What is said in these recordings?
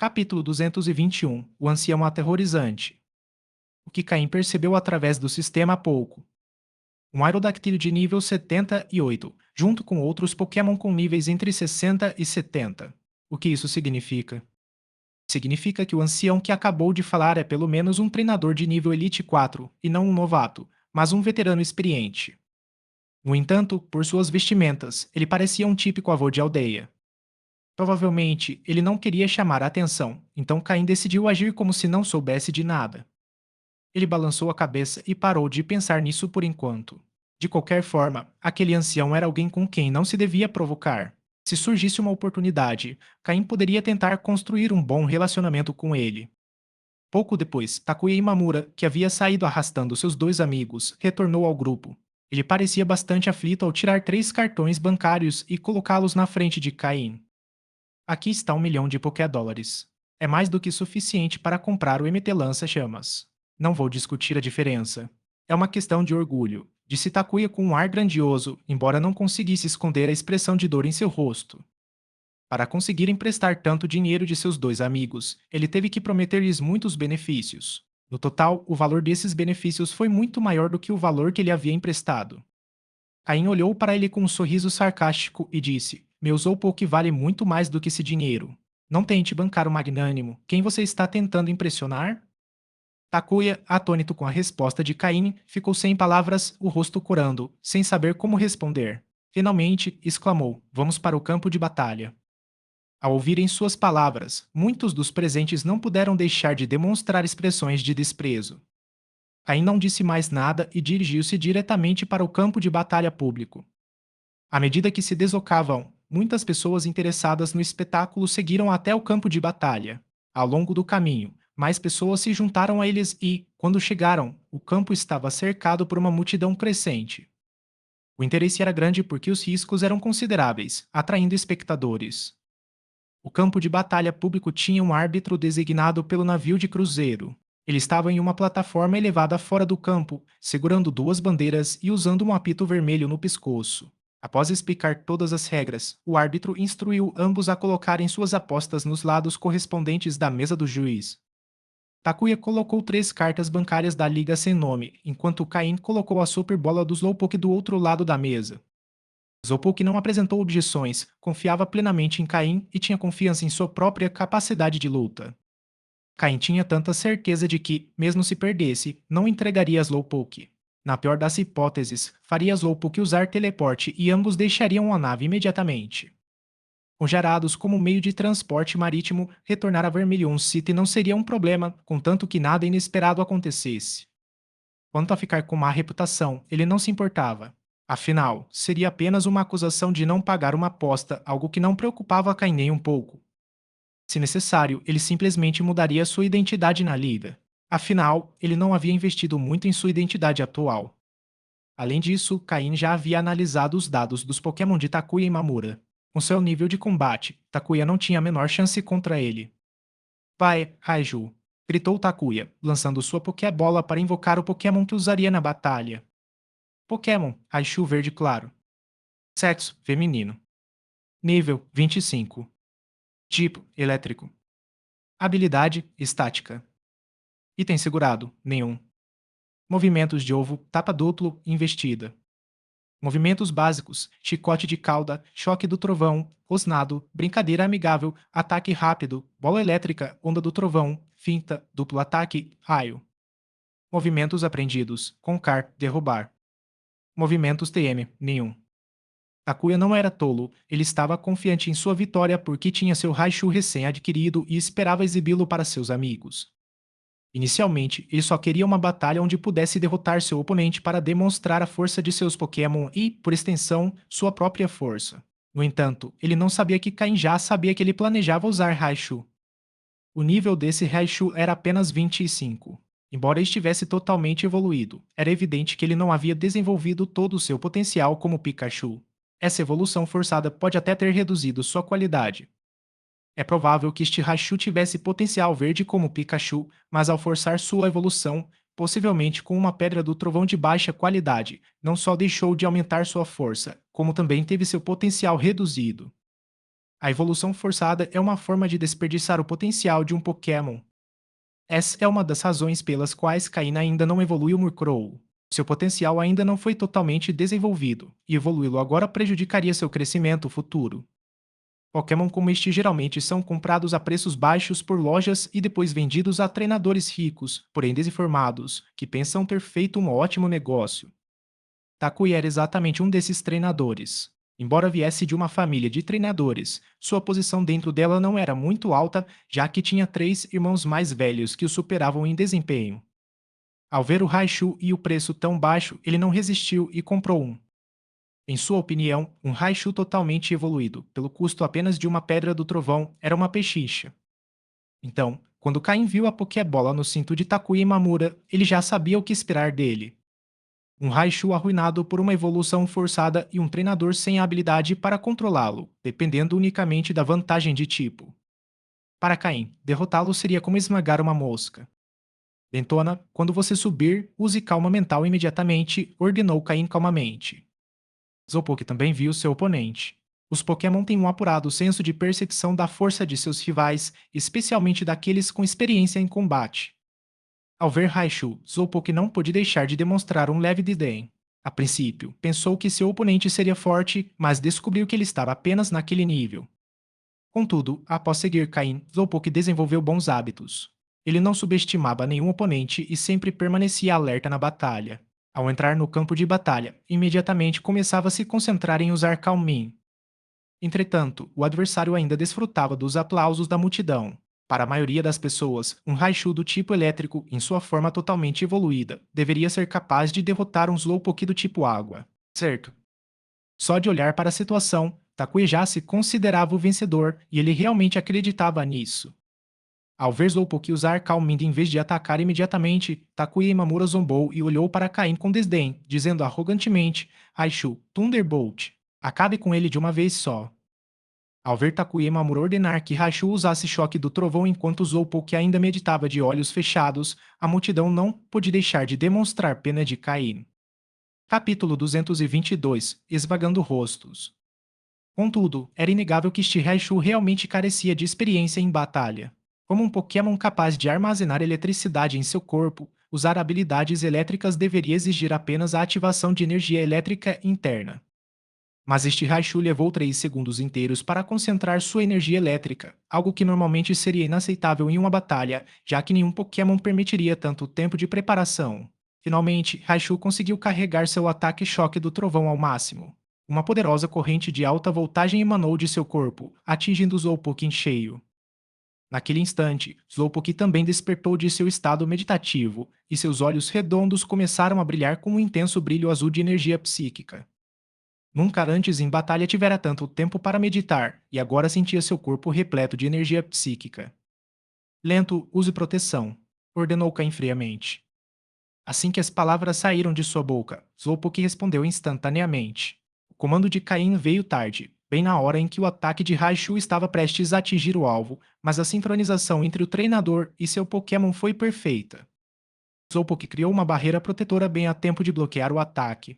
Capítulo 221. O ancião aterrorizante. O que Caim percebeu através do sistema há pouco. Um Aerodactyl de nível 78, junto com outros Pokémon com níveis entre 60 e 70. O que isso significa? Significa que o ancião que acabou de falar é pelo menos um treinador de nível Elite 4, e não um novato, mas um veterano experiente. No entanto, por suas vestimentas, ele parecia um típico avô de aldeia. Provavelmente, ele não queria chamar a atenção, então Caim decidiu agir como se não soubesse de nada. Ele balançou a cabeça e parou de pensar nisso por enquanto. De qualquer forma, aquele ancião era alguém com quem não se devia provocar. Se surgisse uma oportunidade, Caim poderia tentar construir um bom relacionamento com ele. Pouco depois, Takuya Imamura, que havia saído arrastando seus dois amigos, retornou ao grupo. Ele parecia bastante aflito ao tirar 3 cartões bancários e colocá-los na frente de Caim. Aqui está 1 milhão de Pokédólares. É mais do que suficiente para comprar o MT Lança-Chamas. Não vou discutir a diferença. É uma questão de orgulho, disse Takuya com um ar grandioso, embora não conseguisse esconder a expressão de dor em seu rosto. Para conseguir emprestar tanto dinheiro de seus dois amigos, ele teve que prometer-lhes muitos benefícios. No total, o valor desses benefícios foi muito maior do que o valor que ele havia emprestado. Caim olhou para ele com um sorriso sarcástico e disse: Meu Zolpok vale muito mais do que esse dinheiro. Não tente bancar o magnânimo. Quem você está tentando impressionar? Takuya, atônito com a resposta de Caim, ficou sem palavras, o rosto corando, sem saber como responder. Finalmente, exclamou: Vamos para o campo de batalha. Ao ouvirem suas palavras, muitos dos presentes não puderam deixar de demonstrar expressões de desprezo. Caim não disse mais nada e dirigiu-se diretamente para o campo de batalha público. À medida que se deslocavam, muitas pessoas interessadas no espetáculo seguiram até o campo de batalha. Ao longo do caminho, mais pessoas se juntaram a eles e, quando chegaram, o campo estava cercado por uma multidão crescente. O interesse era grande porque os riscos eram consideráveis, atraindo espectadores. O campo de batalha público tinha um árbitro designado pelo navio de cruzeiro. Ele estava em uma plataforma elevada fora do campo, segurando 2 bandeiras e usando um apito vermelho no pescoço. Após explicar todas as regras, o árbitro instruiu ambos a colocarem suas apostas nos lados correspondentes da mesa do juiz. Takuya colocou 3 cartas bancárias da Liga Sem Nome, enquanto Cain colocou a Super Bola do Slowpoke do outro lado da mesa. Zopuk não apresentou objeções, confiava plenamente em Caim e tinha confiança em sua própria capacidade de luta. Caim tinha tanta certeza de que, mesmo se perdesse, não entregaria Slowpoke. Na pior das hipóteses, faria Slowpoke usar teleporte e ambos deixariam a nave imediatamente. Com Jarados como meio de transporte marítimo, retornar a Vermilion City não seria um problema, contanto que nada inesperado acontecesse. Quanto a ficar com má reputação, ele não se importava. Afinal, seria apenas uma acusação de não pagar uma aposta, algo que não preocupava Cain nem um pouco. Se necessário, ele simplesmente mudaria sua identidade na liga. Afinal, ele não havia investido muito em sua identidade atual. Além disso, Cain já havia analisado os dados dos Pokémon de Takuya e Mamura. Com seu nível de combate, Takuya não tinha a menor chance contra ele. Vai, Raiju! Gritou Takuya, lançando sua Pokébola para invocar o Pokémon que usaria na batalha. Pokémon, Raichu verde claro. Sexo, feminino. Nível, 25. Tipo, elétrico. Habilidade, estática. Item segurado, nenhum. Movimentos de ovo, tapa duplo, investida. Movimentos básicos, chicote de cauda, choque do trovão, rosnado, brincadeira amigável, ataque rápido, bola elétrica, onda do trovão, finta, duplo ataque, raio. Movimentos aprendidos, concar, derrubar. Movimentos TM, nenhum. Takuya não era tolo, ele estava confiante em sua vitória porque tinha seu Raichu recém-adquirido e esperava exibi-lo para seus amigos. Inicialmente, ele só queria uma batalha onde pudesse derrotar seu oponente para demonstrar a força de seus Pokémon e, por extensão, sua própria força. No entanto, ele não sabia que Kain já sabia que ele planejava usar Raichu. O nível desse Raichu era apenas 25. Embora estivesse totalmente evoluído, era evidente que ele não havia desenvolvido todo o seu potencial como Pikachu. Essa evolução forçada pode até ter reduzido sua qualidade. É provável que este Raichu tivesse potencial verde como Pikachu, mas ao forçar sua evolução, possivelmente com uma pedra do trovão de baixa qualidade, não só deixou de aumentar sua força, como também teve seu potencial reduzido. A evolução forçada é uma forma de desperdiçar o potencial de um Pokémon. Essa é uma das razões pelas quais Cain ainda não evoluiu Murkrow. Seu potencial ainda não foi totalmente desenvolvido, e evoluí-lo agora prejudicaria seu crescimento futuro. Pokémon como este geralmente são comprados a preços baixos por lojas e depois vendidos a treinadores ricos, porém desinformados, que pensam ter feito um ótimo negócio. Takui era exatamente um desses treinadores. Embora viesse de uma família de treinadores, sua posição dentro dela não era muito alta, já que tinha três irmãos mais velhos que o superavam em desempenho. Ao ver o Raichu e o preço tão baixo, ele não resistiu e comprou um. Em sua opinião, um Raichu totalmente evoluído, pelo custo apenas de uma pedra do trovão, era uma pechincha. Então, quando Caim viu a Pokébola no cinto de Takui Mamura, ele já sabia o que esperar dele. Um Raichu arruinado por uma evolução forçada e um treinador sem habilidade para controlá-lo, dependendo unicamente da vantagem de tipo. Para Caim, derrotá-lo seria como esmagar uma mosca. Dentona, quando você subir, use calma mental imediatamente, ordenou Caim calmamente. Slowpoke também viu seu oponente. Os Pokémon têm um apurado senso de percepção da força de seus rivais, especialmente daqueles com experiência em combate. Ao ver Raichu, Slowpoke não pôde deixar de demonstrar um leve desdém. A princípio, pensou que seu oponente seria forte, mas descobriu que ele estava apenas naquele nível. Contudo, após seguir Cain, Slowpoke desenvolveu bons hábitos. Ele não subestimava nenhum oponente e sempre permanecia alerta na batalha. Ao entrar no campo de batalha, imediatamente começava a se concentrar em usar Calmin. Entretanto, o adversário ainda desfrutava dos aplausos da multidão. Para a maioria das pessoas, um Raichu do tipo elétrico, em sua forma totalmente evoluída, deveria ser capaz de derrotar um Slowpoke do tipo água. Certo? Só de olhar para a situação, Takui já se considerava o vencedor e ele realmente acreditava nisso. Ao ver Slowpoke usar Calm Mind em vez de atacar imediatamente, Takui Imamura zombou e olhou para Cain com desdém, dizendo arrogantemente: Raichu, Thunderbolt, acabe com ele de uma vez só. Ao ver Takui Imamura ordenar que Raichu usasse choque do trovão enquanto Slowpoke ainda meditava de olhos fechados, a multidão não pôde deixar de demonstrar pena de Cain. Capítulo 222 Esvagando Rostos. Contudo, era inegável que este Raichu realmente carecia de experiência em batalha. Como um Pokémon capaz de armazenar eletricidade em seu corpo, usar habilidades elétricas deveria exigir apenas a ativação de energia elétrica interna. Mas este Raichu levou 3 segundos inteiros para concentrar sua energia elétrica, algo que normalmente seria inaceitável em uma batalha, já que nenhum Pokémon permitiria tanto tempo de preparação. Finalmente, Raichu conseguiu carregar seu ataque choque do trovão ao máximo. Uma poderosa corrente de alta voltagem emanou de seu corpo, atingindo Slowpoke em cheio. Naquele instante, Slowpoke também despertou de seu estado meditativo, e seus olhos redondos começaram a brilhar com um intenso brilho azul de energia psíquica. Nunca antes em batalha tivera tanto tempo para meditar, e agora sentia seu corpo repleto de energia psíquica. Lento, use proteção, ordenou Caim friamente. Assim que as palavras saíram de sua boca, Slowpoke respondeu instantaneamente. O comando de Caim veio tarde, bem na hora em que o ataque de Raichu estava prestes a atingir o alvo, mas a sincronização entre o treinador e seu Pokémon foi perfeita. Slowpoke criou uma barreira protetora bem a tempo de bloquear o ataque.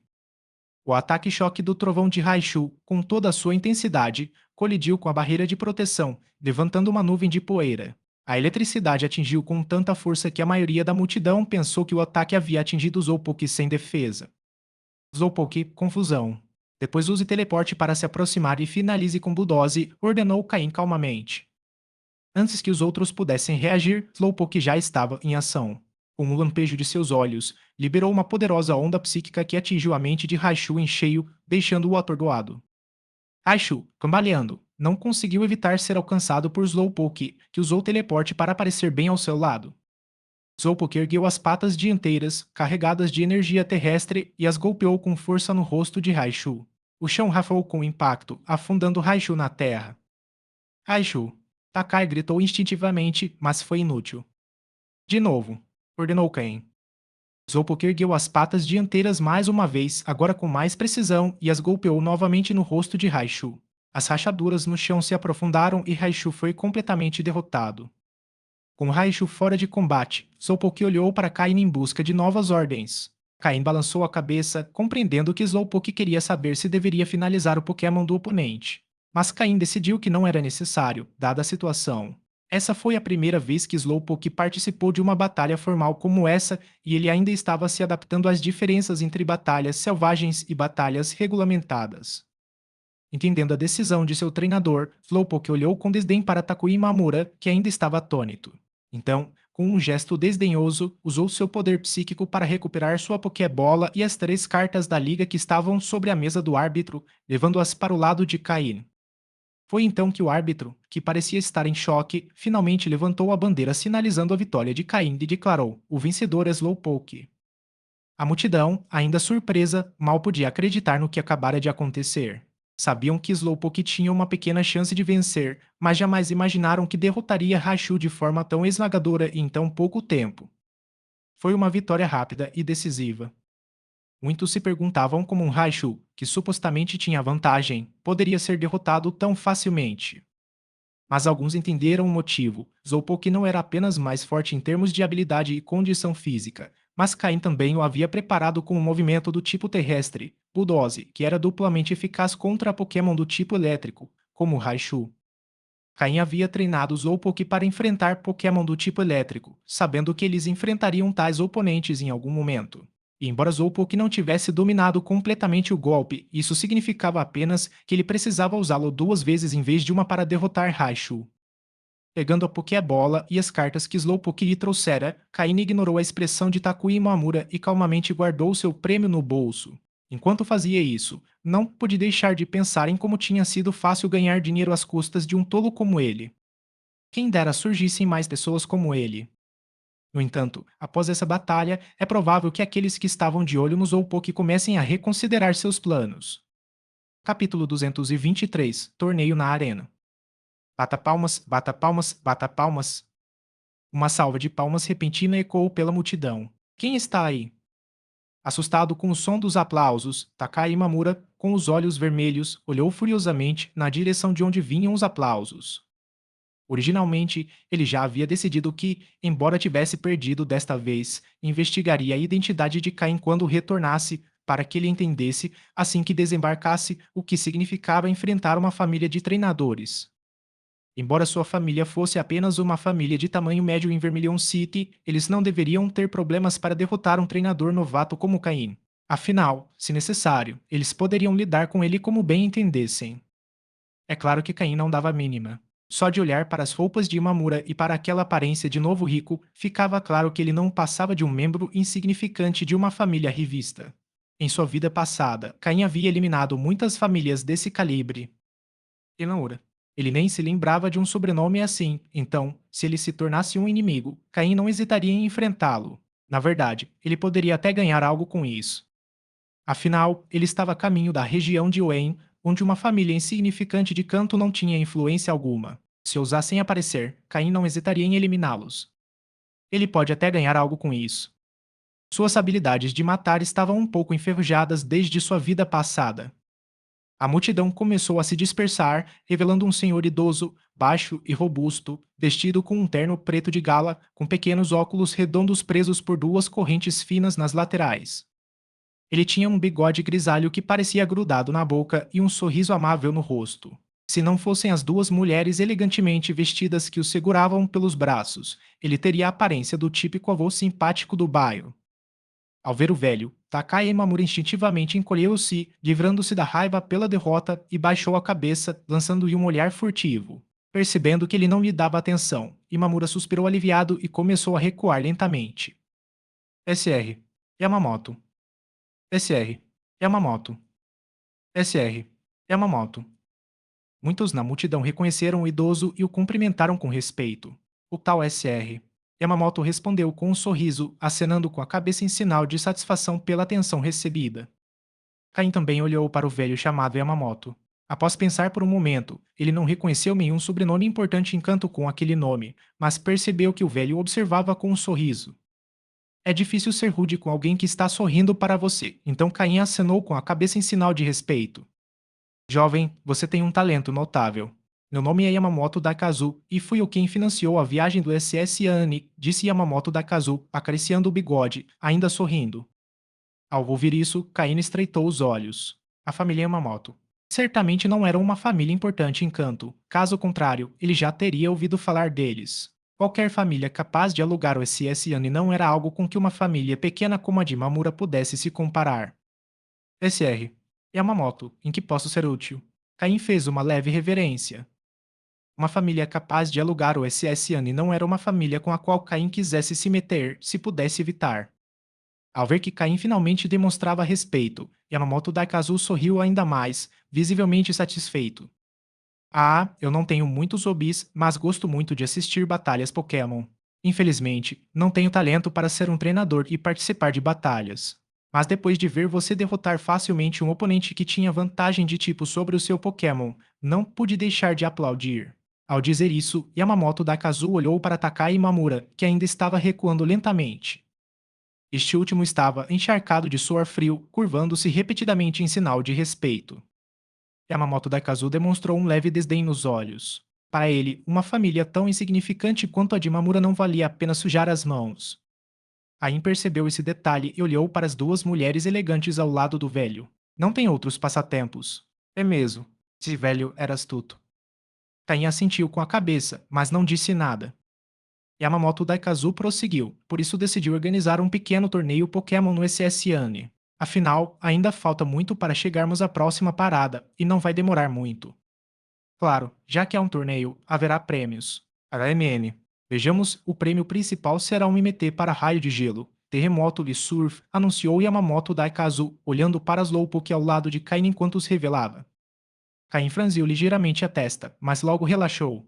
O ataque-choque do trovão de Raichu, com toda a sua intensidade, colidiu com a barreira de proteção, levantando uma nuvem de poeira. A eletricidade atingiu com tanta força que a maioria da multidão pensou que o ataque havia atingido Slowpoke sem defesa. Slowpoke, confusão. Depois use teleporte para se aproximar e finalize com Bulldoze, ordenou Caim calmamente. Antes que os outros pudessem reagir, Slowpoke já estava em ação. Com um lampejo de seus olhos, liberou uma poderosa onda psíquica que atingiu a mente de Raichu em cheio, deixando-o atordoado. Raichu, cambaleando, não conseguiu evitar ser alcançado por Slowpoke, que usou teleporte para aparecer bem ao seu lado. Slowpoke ergueu as patas dianteiras, carregadas de energia terrestre, e as golpeou com força no rosto de Raichu. O chão rafou com impacto, afundando Raichu na terra. Raichu! Takai gritou instintivamente, mas foi inútil. De novo, ordenou Cain. Slowpoke ergueu as patas dianteiras mais uma vez, agora com mais precisão, e as golpeou novamente no rosto de Raichu. As rachaduras no chão se aprofundaram e Raichu foi completamente derrotado. Com Raichu fora de combate, Slowpoke olhou para Cain em busca de novas ordens. Cain balançou a cabeça, compreendendo que Slowpoke queria saber se deveria finalizar o Pokémon do oponente. Mas Caim decidiu que não era necessário, dada a situação. Essa foi a primeira vez que Slowpoke participou de uma batalha formal como essa, e ele ainda estava se adaptando às diferenças entre batalhas selvagens e batalhas regulamentadas. Entendendo a decisão de seu treinador, Slowpoke olhou com desdém para Takui Mamura, que ainda estava atônito. Então, com um gesto desdenhoso, usou seu poder psíquico para recuperar sua Pokébola e as 3 cartas da liga que estavam sobre a mesa do árbitro, levando-as para o lado de Cain. Foi então que o árbitro, que parecia estar em choque, finalmente levantou a bandeira sinalizando a vitória de Cain e declarou: o vencedor é Slowpoke. A multidão, ainda surpresa, mal podia acreditar no que acabara de acontecer. Sabiam que Slowpoke tinha uma pequena chance de vencer, mas jamais imaginaram que derrotaria Raichu de forma tão esmagadora em tão pouco tempo. Foi uma vitória rápida e decisiva. Muitos se perguntavam como um Raichu, que supostamente tinha vantagem, poderia ser derrotado tão facilmente. Mas alguns entenderam o motivo. Slowpoke não era apenas mais forte em termos de habilidade e condição física, mas Caim também o havia preparado com um movimento do tipo terrestre, Bulldoze, que era duplamente eficaz contra Pokémon do tipo elétrico, como Raichu. Caim havia treinado Slowpoke para enfrentar Pokémon do tipo elétrico, sabendo que eles enfrentariam tais oponentes em algum momento. E embora Slowpoke não tivesse dominado completamente o golpe, isso significava apenas que ele precisava usá-lo 2 vezes em vez de uma para derrotar Raichu. Pegando a Pokébola e as cartas que Slowpoke lhe trouxera, Caine ignorou a expressão de Takui Imamura e calmamente guardou seu prêmio no bolso. Enquanto fazia isso, não pude deixar de pensar em como tinha sido fácil ganhar dinheiro às custas de um tolo como ele. Quem dera surgissem mais pessoas como ele. No entanto, após essa batalha, é provável que aqueles que estavam de olho no Slowpoke comecem a reconsiderar seus planos. Capítulo 223 Torneio na Arena. Bata palmas, bata palmas, bata palmas. Uma salva de palmas repentina ecoou pela multidão. Quem está aí? Assustado com o som dos aplausos, Takai Imamura, com os olhos vermelhos, olhou furiosamente na direção de onde vinham os aplausos. Originalmente, ele já havia decidido que, embora tivesse perdido desta vez, investigaria a identidade de Caim quando retornasse, para que ele entendesse, assim que desembarcasse, o que significava enfrentar uma família de treinadores. Embora sua família fosse apenas uma família de tamanho médio em Vermilion City, eles não deveriam ter problemas para derrotar um treinador novato como Caim. Afinal, se necessário, eles poderiam lidar com ele como bem entendessem. É claro que Caim não dava a mínima. Só de olhar para as roupas de Imamura e para aquela aparência de novo rico, ficava claro que ele não passava de um membro insignificante de uma família revista. Em sua vida passada, Caim havia eliminado muitas famílias desse calibre. Imamura. Ele nem se lembrava de um sobrenome assim, então, se ele se tornasse um inimigo, Caim não hesitaria em enfrentá-lo. Na verdade, ele poderia até ganhar algo com isso. Afinal, ele estava a caminho da região de Wayne, onde uma família insignificante de canto não tinha influência alguma. Se ousassem aparecer, Caim não hesitaria em eliminá-los. Ele pode até ganhar algo com isso. Suas habilidades de matar estavam um pouco enferrujadas desde sua vida passada. A multidão começou a se dispersar, revelando um senhor idoso, baixo e robusto, vestido com um terno preto de gala, com pequenos óculos redondos presos por 2 correntes finas nas laterais. Ele tinha um bigode grisalho que parecia grudado na boca e um sorriso amável no rosto. Se não fossem as 2 mulheres elegantemente vestidas que o seguravam pelos braços, ele teria a aparência do típico avô simpático do bairro. Ao ver o velho, Takai Imamura instintivamente encolheu-se, livrando-se da raiva pela derrota, e baixou a cabeça, lançando-lhe um olhar furtivo. Percebendo que ele não lhe dava atenção, Imamura suspirou aliviado e começou a recuar lentamente. SR. Yamamoto. SR. Yamamoto. SR. Yamamoto. Muitos na multidão reconheceram o idoso e o cumprimentaram com respeito. O tal SR. Yamamoto respondeu com um sorriso, acenando com a cabeça em sinal de satisfação pela atenção recebida. Caim também olhou para o velho chamado Yamamoto. Após pensar por um momento, ele não reconheceu nenhum sobrenome importante em canto com aquele nome, mas percebeu que o velho o observava com um sorriso. É difícil ser rude com alguém que está sorrindo para você, então Caim acenou com a cabeça em sinal de respeito. Jovem, você tem um talento notável. Meu nome é Yamamoto Dakazu e fui eu quem financiou a viagem do SS Anne, disse Yamamoto Dakazu, acariciando o bigode, ainda sorrindo. Ao ouvir isso, Caine estreitou os olhos. A família Yamamoto. Certamente não eram uma família importante em Kanto, caso contrário, ele já teria ouvido falar deles. Qualquer família capaz de alugar o SS-Yane não era algo com que uma família pequena como a de Mamura pudesse se comparar. SR. Yamamoto, em que posso ser útil? Caim fez uma leve reverência. Uma família capaz de alugar o SS-Yane não era uma família com a qual Caim quisesse se meter, se pudesse evitar. Ao ver que Caim finalmente demonstrava respeito, Yamamoto Daikazu sorriu ainda mais, visivelmente satisfeito. Ah, eu não tenho muitos hobbies, mas gosto muito de assistir batalhas Pokémon. Infelizmente, não tenho talento para ser um treinador e participar de batalhas. Mas depois de ver você derrotar facilmente um oponente que tinha vantagem de tipo sobre o seu Pokémon, não pude deixar de aplaudir. Ao dizer isso, Yamamoto Daikazu olhou para Takai Mamura, que ainda estava recuando lentamente. Este último estava encharcado de suor frio, curvando-se repetidamente em sinal de respeito. Yamamoto Daikazu demonstrou um leve desdém nos olhos. Para ele, uma família tão insignificante quanto a de Mamura não valia a pena sujar as mãos. Ain percebeu esse detalhe e olhou para as duas mulheres elegantes ao lado do velho. Não tem outros passatempos. É mesmo. Esse velho era astuto. Tain assentiu com a cabeça, mas não disse nada. Yamamoto Daikazu prosseguiu, por isso decidiu organizar um pequeno torneio Pokémon no SS-Yane. Afinal, ainda falta muito para chegarmos à próxima parada, e não vai demorar muito. Claro, já que é um torneio, haverá prêmios. HMN. Vejamos, o prêmio principal será um MT para raio de gelo. Terremoto e Surf, anunciou Yamamoto Daikazu, olhando para Slowpoke ao lado de Kain enquanto os revelava. Kain franziu ligeiramente a testa, mas logo relaxou.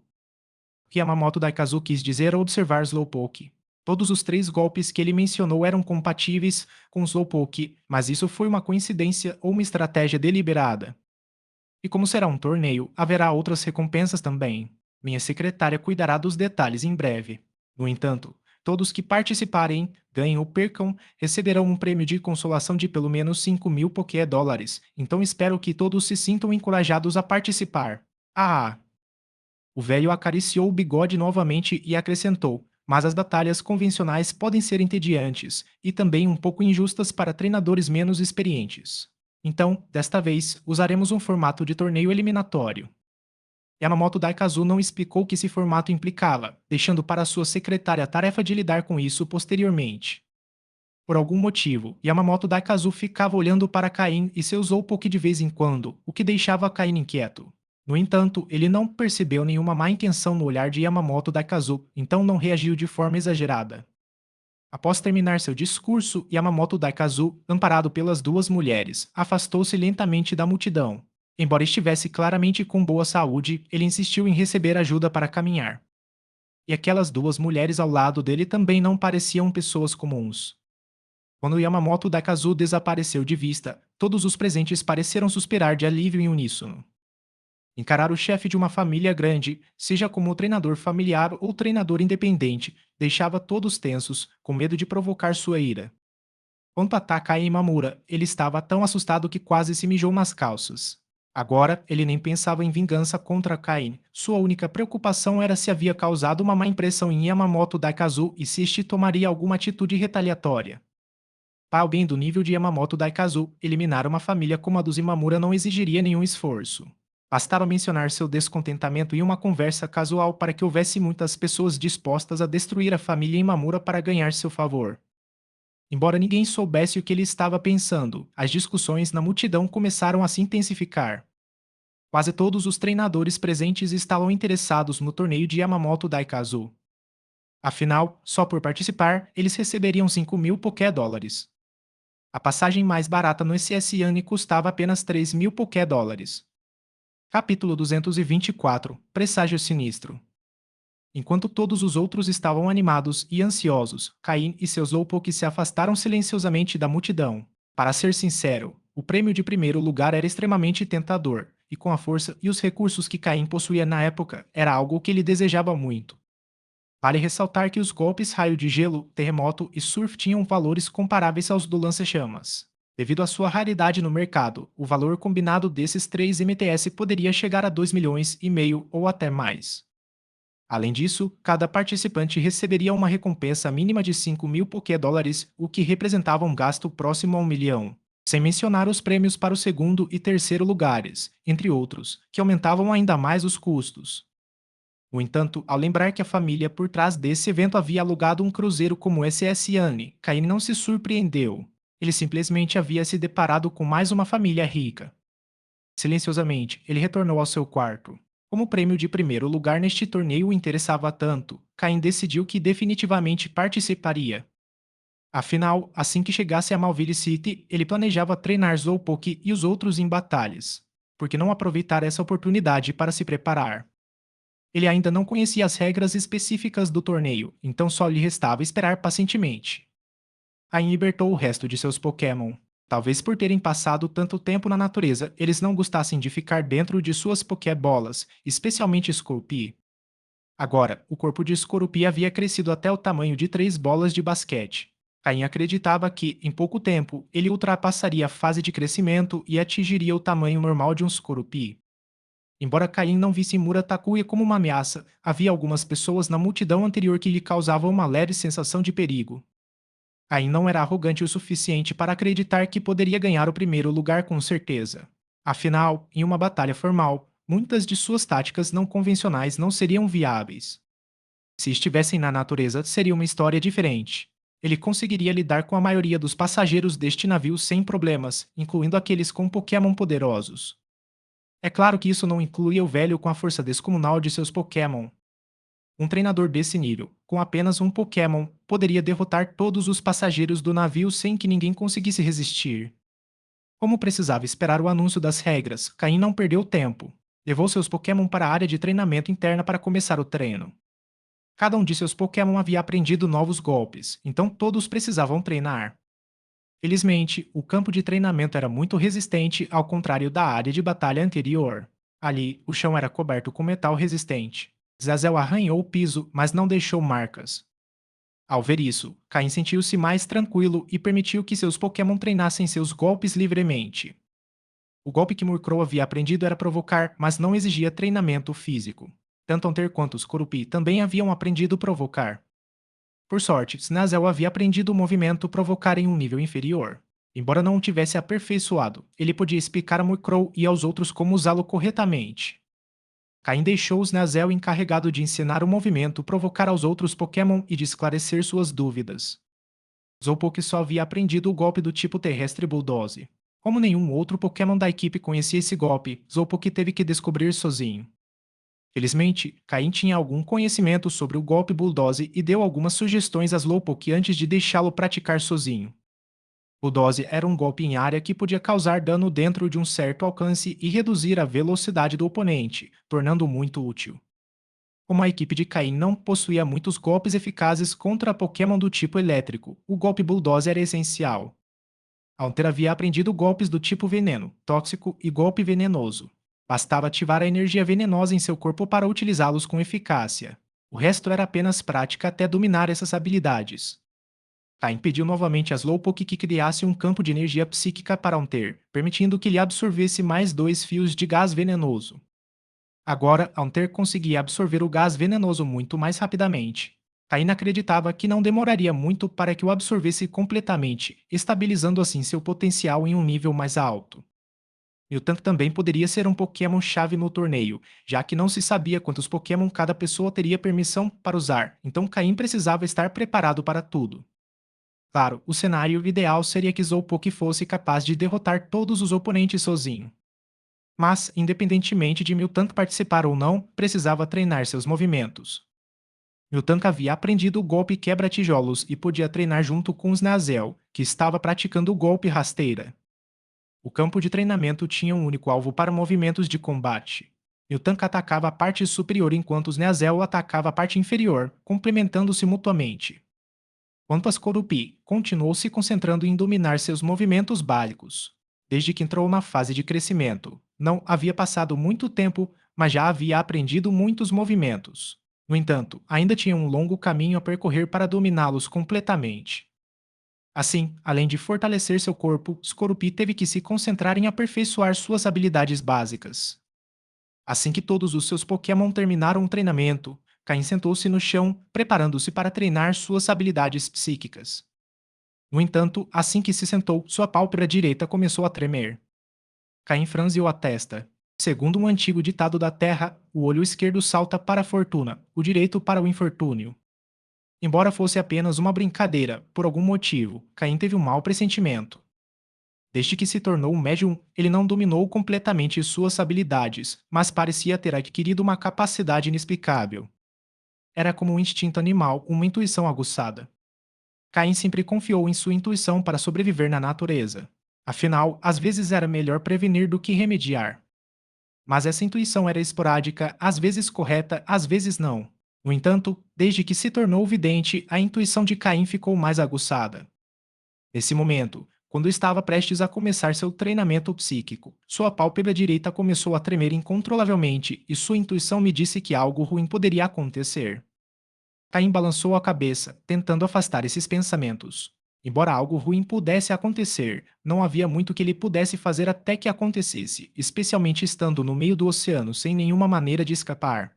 O que Yamamoto Daikazu quis dizer ao observar Slowpoke. Todos os três golpes que ele mencionou eram compatíveis com Slowpoke, mas isso foi uma coincidência ou uma estratégia deliberada. E como será um torneio, haverá outras recompensas também. Minha secretária cuidará dos detalhes em breve. No entanto, todos que participarem, ganhem ou percam, receberão um prêmio de consolação de pelo menos 5.000 Poké-dólares, então espero que todos se sintam encorajados a participar. Ah! O velho acariciou o bigode novamente e acrescentou: mas as batalhas convencionais podem ser entediantes e também um pouco injustas para treinadores menos experientes. Então, desta vez, usaremos um formato de torneio eliminatório. Yamamoto Daikazu não explicou o que esse formato implicava, deixando para sua secretária a tarefa de lidar com isso posteriormente. Por algum motivo, Yamamoto Daikazu ficava olhando para Cain e se usou pouco de vez em quando, o que deixava Cain inquieto. No entanto, ele não percebeu nenhuma má intenção no olhar de Yamamoto Daikazu, então não reagiu de forma exagerada. Após terminar seu discurso, Yamamoto Daikazu, amparado pelas duas mulheres, afastou-se lentamente da multidão. Embora estivesse claramente com boa saúde, ele insistiu em receber ajuda para caminhar. E aquelas duas mulheres ao lado dele também não pareciam pessoas comuns. Quando Yamamoto Daikazu desapareceu de vista, todos os presentes pareceram suspirar de alívio em uníssono. Encarar o chefe de uma família grande, seja como treinador familiar ou treinador independente, deixava todos tensos, com medo de provocar sua ira. Quanto a Takai Mamura, ele estava tão assustado que quase se mijou nas calças. Agora, ele nem pensava em vingança contra Kain. Sua única preocupação era se havia causado uma má impressão em Yamamoto Daikazu e se este tomaria alguma atitude retaliatória. Para alguém do nível de Yamamoto Daikazu, eliminar uma família como a dos Imamura não exigiria nenhum esforço. Bastava mencionar seu descontentamento em uma conversa casual para que houvesse muitas pessoas dispostas a destruir a família Imamura para ganhar seu favor. Embora ninguém soubesse o que ele estava pensando, as discussões na multidão começaram a se intensificar. Quase todos os treinadores presentes estavam interessados no torneio de Yamamoto Daikazu. Afinal, só por participar, eles receberiam 5.000 Poké-dólares. A passagem mais barata no SS-Yane custava apenas 3.000 Poké-dólares. Capítulo 224 Presságio Sinistro. Enquanto todos os outros estavam animados e ansiosos, Cain e seus Slowpoke se afastaram silenciosamente da multidão. Para ser sincero, o prêmio de primeiro lugar era extremamente tentador, e com a força e os recursos que Cain possuía na época, era algo que ele desejava muito. Vale ressaltar que os golpes Raio de Gelo, Terremoto e Surf tinham valores comparáveis aos do Lança-Chamas. Devido à sua raridade no mercado, o valor combinado desses três MTS poderia chegar a 2,5 milhões ou até mais. Além disso, cada participante receberia uma recompensa mínima de 5.000 Poké-dólares, o que representava um gasto próximo a 1 milhão. sem mencionar os prêmios para o segundo e terceiro lugares, entre outros, que aumentavam ainda mais os custos. No entanto, ao lembrar que a família por trás desse evento havia alugado um cruzeiro como o SS Anne, Caine não se surpreendeu. Ele simplesmente havia se deparado com mais uma família rica. Silenciosamente, ele retornou ao seu quarto. Como o prêmio de primeiro lugar neste torneio o interessava tanto, Cain decidiu que definitivamente participaria. Afinal, assim que chegasse a Malville City, ele planejava treinar Slowpoke e os outros em batalhas. Por que não aproveitar essa oportunidade para se preparar? Ele ainda não conhecia as regras específicas do torneio, então só lhe restava esperar pacientemente. Cain libertou o resto de seus Pokémon. Talvez por terem passado tanto tempo na natureza, eles não gostassem de ficar dentro de suas Pokébolas, especialmente Scorpy. Agora, o corpo de Scorpy havia crescido até o tamanho de 3 bolas de basquete. Caim acreditava que, em pouco tempo, ele ultrapassaria a fase de crescimento e atingiria o tamanho normal de um Scorpy. Embora Caim não visse Muratakuya como uma ameaça, havia algumas pessoas na multidão anterior que lhe causavam uma leve sensação de perigo. Caim não era arrogante o suficiente para acreditar que poderia ganhar o primeiro lugar com certeza. Afinal, em uma batalha formal, muitas de suas táticas não convencionais não seriam viáveis. Se estivessem na natureza, seria uma história diferente. Ele conseguiria lidar com a maioria dos passageiros deste navio sem problemas, incluindo aqueles com Pokémon poderosos. É claro que isso não incluía o velho com a força descomunal de seus Pokémon. Um treinador desse nível, com apenas um Pokémon, poderia derrotar todos os passageiros do navio sem que ninguém conseguisse resistir. Como precisava esperar o anúncio das regras, Caim não perdeu tempo. Levou seus Pokémon para a área de treinamento interna para começar o treino. Cada um de seus Pokémon havia aprendido novos golpes, então todos precisavam treinar. Felizmente, o campo de treinamento era muito resistente ao contrário da área de batalha anterior. Ali, o chão era coberto com metal resistente. Zazel arranhou o piso, mas não deixou marcas. Ao ver isso, Caim sentiu-se mais tranquilo e permitiu que seus Pokémon treinassem seus golpes livremente. O golpe que Murkrow havia aprendido era provocar, mas não exigia treinamento físico. Tanto Anter quanto os Coruppi também haviam aprendido provocar. Por sorte, Snazel havia aprendido o movimento provocar em um nível inferior. Embora não o tivesse aperfeiçoado, ele podia explicar a Murkrow e aos outros como usá-lo corretamente. Caim deixou Snazel encarregado de ensinar o movimento, provocar aos outros Pokémon e de esclarecer suas dúvidas. Slowpoke só havia aprendido o golpe do tipo terrestre Bulldoze. Como nenhum outro Pokémon da equipe conhecia esse golpe, Slowpoke teve que descobrir sozinho. Felizmente, Caim tinha algum conhecimento sobre o golpe Bulldoze e deu algumas sugestões a Slowpoke antes de deixá-lo praticar sozinho. Bulldoze era um golpe em área que podia causar dano dentro de um certo alcance e reduzir a velocidade do oponente, tornando-o muito útil. Como a equipe de Caim não possuía muitos golpes eficazes contra Pokémon do tipo elétrico, o golpe Bulldoze era essencial. Alter havia aprendido golpes do tipo veneno, tóxico e golpe venenoso. Bastava ativar a energia venenosa em seu corpo para utilizá-los com eficácia. O resto era apenas prática até dominar essas habilidades. Caim pediu novamente a Slowpoke que criasse um campo de energia psíquica para Alter, permitindo que lhe absorvesse mais 2 fios de gás venenoso. Agora, Alter conseguia absorver o gás venenoso muito mais rapidamente. Caim acreditava que não demoraria muito para que o absorvesse completamente, estabilizando assim seu potencial em um nível mais alto. Miltank também poderia ser um Pokémon-chave no torneio, já que não se sabia quantos Pokémon cada pessoa teria permissão para usar, então Caim precisava estar preparado para tudo. Claro, o cenário ideal seria que Slowpoke fosse capaz de derrotar todos os oponentes sozinho. Mas, independentemente de Miltank participar ou não, precisava treinar seus movimentos. Miltank havia aprendido o golpe quebra-tijolos e podia treinar junto com Snazel, que estava praticando o golpe rasteira. O campo de treinamento tinha um único alvo para movimentos de combate. Miltank atacava a parte superior enquanto Snazel atacava a parte inferior, complementando-se mutuamente. Quanto a Skorupi, continuou se concentrando em dominar seus movimentos básicos. Desde que entrou na fase de crescimento, não havia passado muito tempo, mas já havia aprendido muitos movimentos. No entanto, ainda tinha um longo caminho a percorrer para dominá-los completamente. Assim, além de fortalecer seu corpo, Skorupi teve que se concentrar em aperfeiçoar suas habilidades básicas. Assim que todos os seus Pokémon terminaram o treinamento, Caim sentou-se no chão, preparando-se para treinar suas habilidades psíquicas. No entanto, assim que se sentou, sua pálpebra direita começou a tremer. Caim franziu a testa. Segundo um antigo ditado da terra, o olho esquerdo salta para a fortuna, o direito para o infortúnio. Embora fosse apenas uma brincadeira, por algum motivo, Caim teve um mau pressentimento. Desde que se tornou um médium, ele não dominou completamente suas habilidades, mas parecia ter adquirido uma capacidade inexplicável. Era como um instinto animal, uma intuição aguçada. Caim sempre confiou em sua intuição para sobreviver na natureza. Afinal, às vezes era melhor prevenir do que remediar. Mas essa intuição era esporádica, às vezes correta, às vezes não. No entanto, desde que se tornou vidente, a intuição de Caim ficou mais aguçada. Nesse momento, quando estava prestes a começar seu treinamento psíquico, sua pálpebra direita começou a tremer incontrolavelmente e sua intuição me disse que algo ruim poderia acontecer. Caim balançou a cabeça, tentando afastar esses pensamentos. Embora algo ruim pudesse acontecer, não havia muito que ele pudesse fazer até que acontecesse, especialmente estando no meio do oceano sem nenhuma maneira de escapar.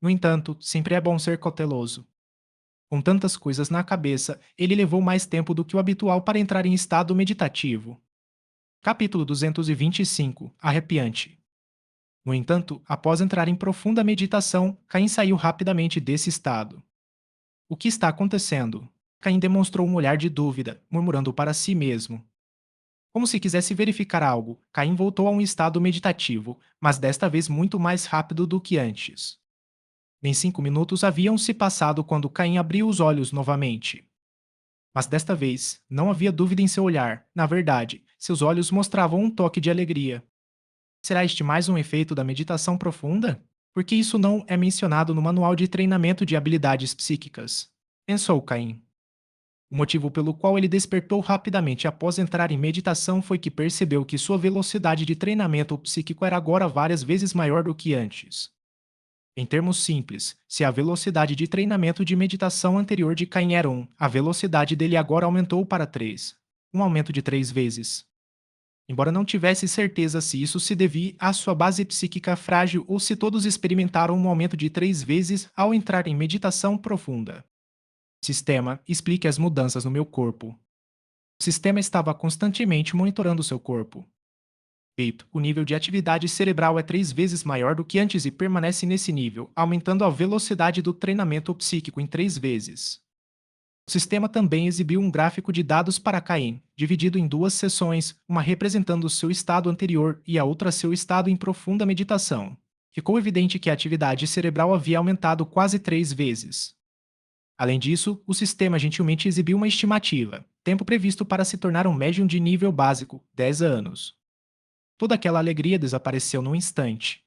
No entanto, sempre é bom ser cauteloso. Com tantas coisas na cabeça, ele levou mais tempo do que o habitual para entrar em estado meditativo. Capítulo 225 Arrepiante. No entanto, após entrar em profunda meditação, Caim saiu rapidamente desse estado. O que está acontecendo? Caim demonstrou um olhar de dúvida, murmurando para si mesmo. Como se quisesse verificar algo, Caim voltou a um estado meditativo, mas desta vez muito mais rápido do que antes. Nem 5 minutos haviam se passado quando Caim abriu os olhos novamente. Mas desta vez, não havia dúvida em seu olhar. Na verdade, seus olhos mostravam um toque de alegria. Será este mais um efeito da meditação profunda? Porque isso não é mencionado no manual de treinamento de habilidades psíquicas. Pensou Caim. O motivo pelo qual ele despertou rapidamente após entrar em meditação foi que percebeu que sua velocidade de treinamento psíquico era agora várias vezes maior do que antes. Em termos simples, se a velocidade de treinamento de meditação anterior de Caim era 1, a velocidade dele agora aumentou para 3. Um aumento de 3 vezes. Embora não tivesse certeza se isso se devia à sua base psíquica frágil ou se todos experimentaram um aumento de 3 vezes ao entrar em meditação profunda. Sistema, explique as mudanças no meu corpo. O sistema estava constantemente monitorando seu corpo. Feito, o nível de atividade cerebral é 3 vezes maior do que antes e permanece nesse nível, aumentando a velocidade do treinamento psíquico em 3 vezes. O sistema também exibiu um gráfico de dados para Caim, dividido em duas seções, uma representando seu estado anterior e a outra seu estado em profunda meditação. Ficou evidente que a atividade cerebral havia aumentado quase 3 vezes. Além disso, o sistema gentilmente exibiu uma estimativa, tempo previsto para se tornar um médium de nível básico, 10 anos. Toda aquela alegria desapareceu num instante.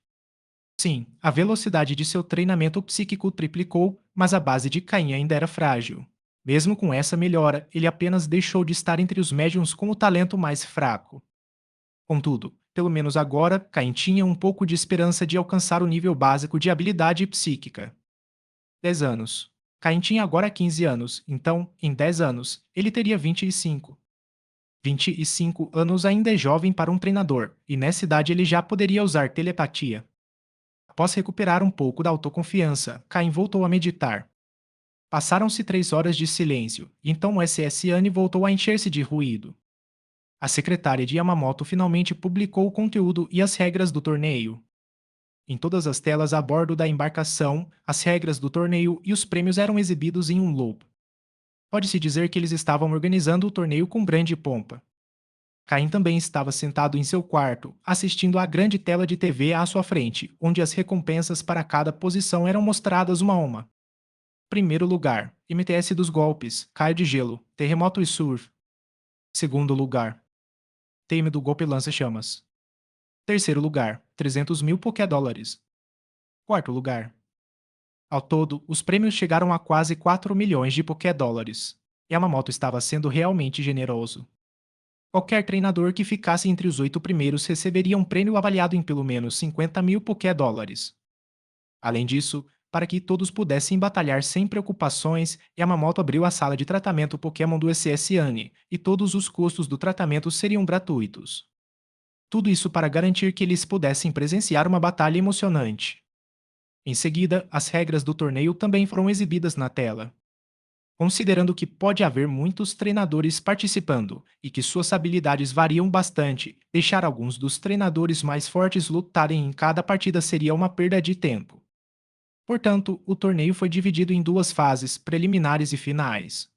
Sim, a velocidade de seu treinamento psíquico triplicou, mas a base de Caim ainda era frágil. Mesmo com essa melhora, ele apenas deixou de estar entre os médiums com o talento mais fraco. Contudo, pelo menos agora, Caim tinha um pouco de esperança de alcançar o nível básico de habilidade psíquica. 10 anos. Caim tinha agora 15 anos, então, em 10 anos, ele teria 25. 25 anos ainda é jovem para um treinador, e nessa idade ele já poderia usar telepatia. Após recuperar um pouco da autoconfiança, Caim voltou a meditar. Passaram-se 3 horas de silêncio, e então o SS Anne voltou a encher-se de ruído. A secretária de Yamamoto finalmente publicou o conteúdo e as regras do torneio. Em todas as telas a bordo da embarcação, as regras do torneio e os prêmios eram exibidos em um loop. Pode-se dizer que eles estavam organizando o torneio com grande pompa. Caim também estava sentado em seu quarto, assistindo à grande tela de TV à sua frente, onde as recompensas para cada posição eram mostradas uma a uma. Primeiro lugar, MTS dos golpes, Caio de Gelo, Terremoto e Surf. Segundo lugar, Time do Golpe Lança-Chamas. Terceiro lugar, 300 mil Pokédólares. Quarto lugar. Ao todo, os prêmios chegaram a quase 4 milhões de Pokédólares. Yamamoto estava sendo realmente generoso. Qualquer treinador que ficasse entre os 8 primeiros receberia um prêmio avaliado em pelo menos 50 mil Pokédólares. Além disso, para que todos pudessem batalhar sem preocupações, Yamamoto abriu a sala de tratamento Pokémon do SS Anne, e todos os custos do tratamento seriam gratuitos. Tudo isso para garantir que eles pudessem presenciar uma batalha emocionante. Em seguida, as regras do torneio também foram exibidas na tela. Considerando que pode haver muitos treinadores participando e que suas habilidades variam bastante, deixar alguns dos treinadores mais fortes lutarem em cada partida seria uma perda de tempo. Portanto, o torneio foi dividido em duas fases, preliminares e finais.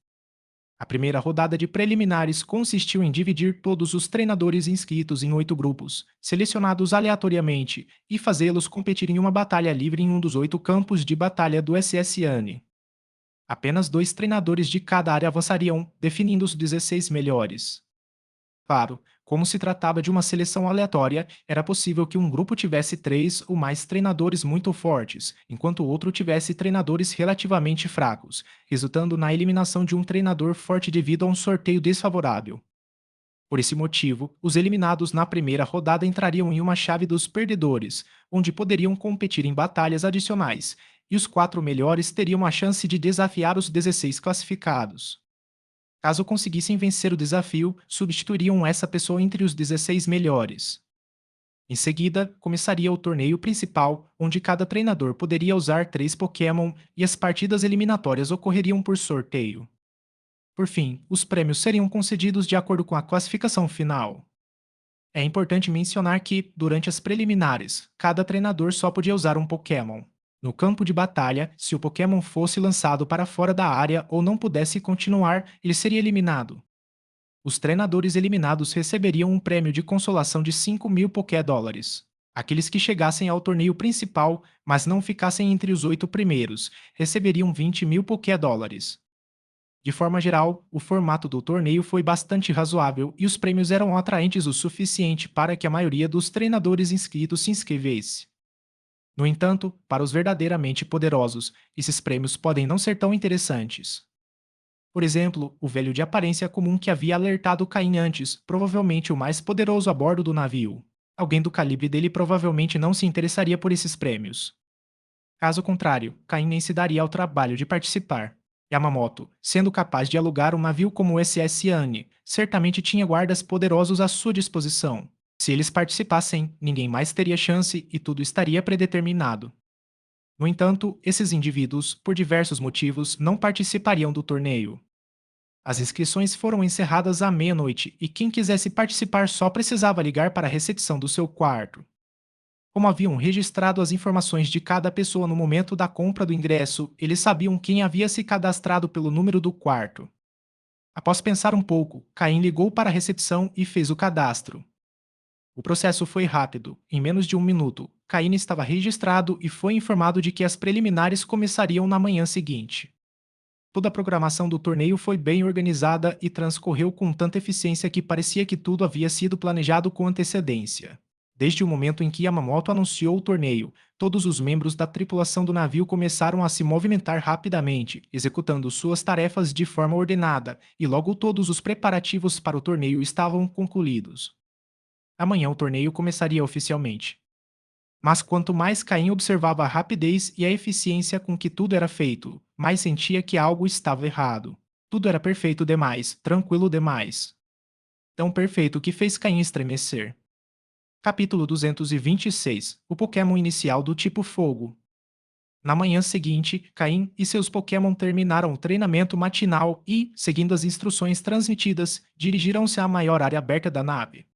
A primeira rodada de preliminares consistiu em dividir todos os treinadores inscritos em 8 grupos, selecionados aleatoriamente, e fazê-los competir em uma batalha livre em um dos 8 campos de batalha do SSN. Apenas 2 treinadores de cada área avançariam, definindo os 16 melhores. Claro, como se tratava de uma seleção aleatória, era possível que um grupo tivesse 3 ou mais treinadores muito fortes, enquanto o outro tivesse treinadores relativamente fracos, resultando na eliminação de um treinador forte devido a um sorteio desfavorável. Por esse motivo, os eliminados na primeira rodada entrariam em uma chave dos perdedores, onde poderiam competir em batalhas adicionais, e os 4 melhores teriam a chance de desafiar os 16 classificados. Caso conseguissem vencer o desafio, substituiriam essa pessoa entre os 16 melhores. Em seguida, começaria o torneio principal, onde cada treinador poderia usar 3 Pokémon e as partidas eliminatórias ocorreriam por sorteio. Por fim, os prêmios seriam concedidos de acordo com a classificação final. É importante mencionar que, durante as preliminares, cada treinador só podia usar um Pokémon. No campo de batalha, se o Pokémon fosse lançado para fora da área ou não pudesse continuar, ele seria eliminado. Os treinadores eliminados receberiam um prêmio de consolação de 5.000 Pokédólares. Aqueles que chegassem ao torneio principal, mas não ficassem entre os 8 primeiros, receberiam 20.000 Pokédólares. De forma geral, o formato do torneio foi bastante razoável e os prêmios eram atraentes o suficiente para que a maioria dos treinadores inscritos se inscrevesse. No entanto, para os verdadeiramente poderosos, esses prêmios podem não ser tão interessantes. Por exemplo, o velho de aparência comum que havia alertado Caim antes, provavelmente o mais poderoso a bordo do navio. Alguém do calibre dele provavelmente não se interessaria por esses prêmios. Caso contrário, Caim nem se daria ao trabalho de participar. Yamamoto, sendo capaz de alugar um navio como o SS Anne, certamente tinha guardas poderosos à sua disposição. Se eles participassem, ninguém mais teria chance e tudo estaria predeterminado. No entanto, esses indivíduos, por diversos motivos, não participariam do torneio. As inscrições foram encerradas à meia-noite e quem quisesse participar só precisava ligar para a recepção do seu quarto. Como haviam registrado as informações de cada pessoa no momento da compra do ingresso, eles sabiam quem havia se cadastrado pelo número do quarto. Após pensar um pouco, Caim ligou para a recepção e fez o cadastro. O processo foi rápido. Em menos de um minuto, Caim estava registrado e foi informado de que as preliminares começariam na manhã seguinte. Toda a programação do torneio foi bem organizada e transcorreu com tanta eficiência que parecia que tudo havia sido planejado com antecedência. Desde o momento em que Yamamoto anunciou o torneio, todos os membros da tripulação do navio começaram a se movimentar rapidamente, executando suas tarefas de forma ordenada, e logo todos os preparativos para o torneio estavam concluídos. Amanhã o torneio começaria oficialmente. Mas quanto mais Caim observava a rapidez e a eficiência com que tudo era feito, mais sentia que algo estava errado. Tudo era perfeito demais, tranquilo demais. Tão perfeito que fez Caim estremecer. Capítulo 226. O Pokémon inicial do tipo Fogo. Na manhã seguinte, Caim e seus Pokémon terminaram o treinamento matinal e, seguindo as instruções transmitidas, dirigiram-se à maior área aberta da nave.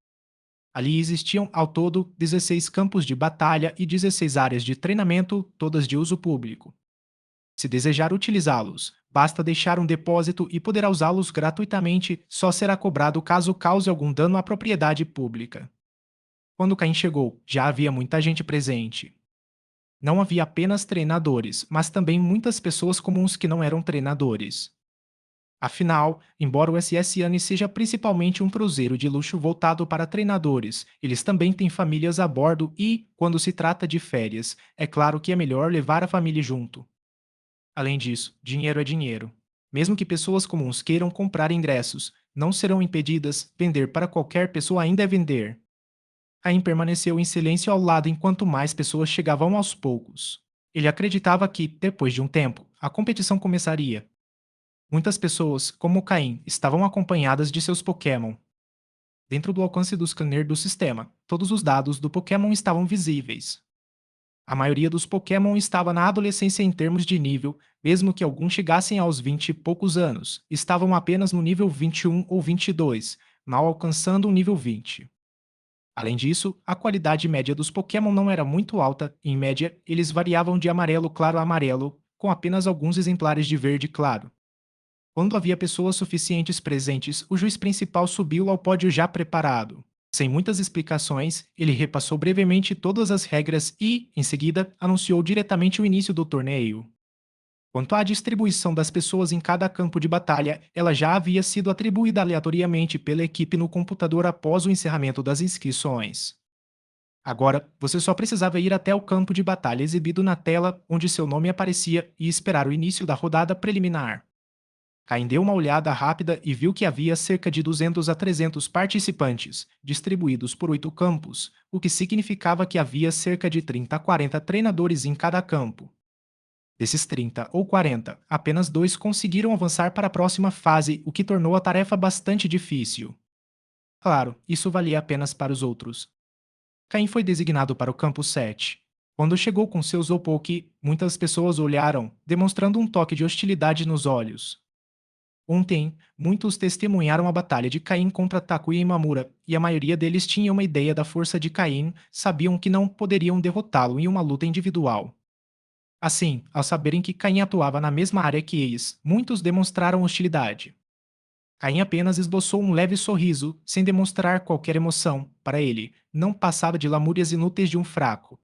Ali existiam, ao todo, 16 campos de batalha e 16 áreas de treinamento, todas de uso público. Se desejar utilizá-los, basta deixar um depósito e poderá usá-los gratuitamente, só será cobrado caso cause algum dano à propriedade pública. Quando Caim chegou, já havia muita gente presente. Não havia apenas treinadores, mas também muitas pessoas comuns que não eram treinadores. Afinal, embora o SSN seja principalmente um cruzeiro de luxo voltado para treinadores, eles também têm famílias a bordo e, quando se trata de férias, é claro que é melhor levar a família junto. Além disso, dinheiro é dinheiro. Mesmo que pessoas comuns queiram comprar ingressos, não serão impedidas, vender para qualquer pessoa ainda é vender. Caim permaneceu em silêncio ao lado enquanto mais pessoas chegavam aos poucos. Ele acreditava que, depois de um tempo, a competição começaria. Muitas pessoas, como Caim, estavam acompanhadas de seus Pokémon. Dentro do alcance do scanner do sistema, todos os dados do Pokémon estavam visíveis. A maioria dos Pokémon estava na adolescência em termos de nível, mesmo que alguns chegassem aos 20 e poucos anos, estavam apenas no nível 21 ou 22, mal alcançando o nível 20. Além disso, a qualidade média dos Pokémon não era muito alta, em média, eles variavam de amarelo claro a amarelo, com apenas alguns exemplares de verde claro. Quando havia pessoas suficientes presentes, o juiz principal subiu ao pódio já preparado. Sem muitas explicações, ele repassou brevemente todas as regras e, em seguida, anunciou diretamente o início do torneio. Quanto à distribuição das pessoas em cada campo de batalha, ela já havia sido atribuída aleatoriamente pela equipe no computador após o encerramento das inscrições. Agora, você só precisava ir até o campo de batalha exibido na tela onde seu nome aparecia e esperar o início da rodada preliminar. Caim deu uma olhada rápida e viu que havia cerca de 200 a 300 participantes, distribuídos por 8 campos, o que significava que havia cerca de 30 a 40 treinadores em cada campo. Desses 30 ou 40, apenas 2 conseguiram avançar para a próxima fase, o que tornou a tarefa bastante difícil. Claro, isso valia apenas para os outros. Caim foi designado para o campo 7. Quando chegou com seus Zoupoke, muitas pessoas olharam, demonstrando um toque de hostilidade nos olhos. Ontem, muitos testemunharam a batalha de Caim contra Takuya Imamura, e a maioria deles tinha uma ideia da força de Caim, sabiam que não poderiam derrotá-lo em uma luta individual. Assim, ao saberem que Caim atuava na mesma área que eles, muitos demonstraram hostilidade. Caim apenas esboçou um leve sorriso, sem demonstrar qualquer emoção. Para ele, não passava de lamúrias inúteis de um fraco.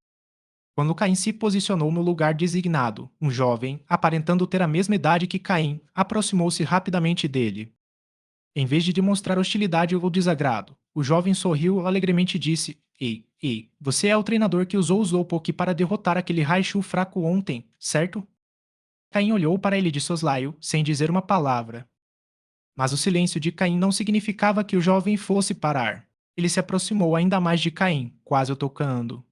Quando Caim se posicionou no lugar designado, um jovem, aparentando ter a mesma idade que Caim, aproximou-se rapidamente dele. Em vez de demonstrar hostilidade ou desagrado, o jovem sorriu alegremente e disse: Ei, você é o treinador que usou o Slowpoke para derrotar aquele Raichu fraco ontem, certo? Caim olhou para ele de soslaio, sem dizer uma palavra. Mas o silêncio de Caim não significava que o jovem fosse parar. Ele se aproximou ainda mais de Caim, quase o tocando.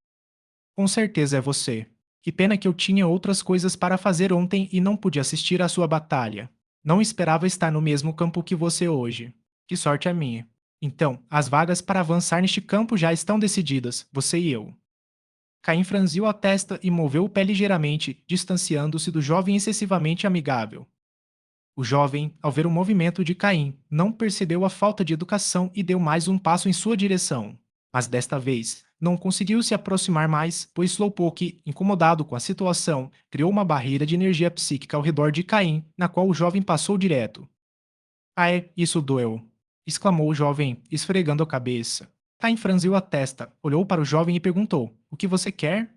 Com certeza é você. Que pena que eu tinha outras coisas para fazer ontem e não pude assistir à sua batalha. Não esperava estar no mesmo campo que você hoje. Que sorte a minha. Então, as vagas para avançar neste campo já estão decididas, você e eu. Caim franziu a testa e moveu o pé ligeiramente, distanciando-se do jovem excessivamente amigável. O jovem, ao ver o movimento de Caim, não percebeu a falta de educação e deu mais um passo em sua direção. Mas desta vez, não conseguiu se aproximar mais, pois Slowpoke, incomodado com a situação, criou uma barreira de energia psíquica ao redor de Caim, na qual o jovem passou direto. Ah, isso doeu! Exclamou o jovem, esfregando a cabeça. Caim franziu a testa, olhou para o jovem e perguntou: O que você quer?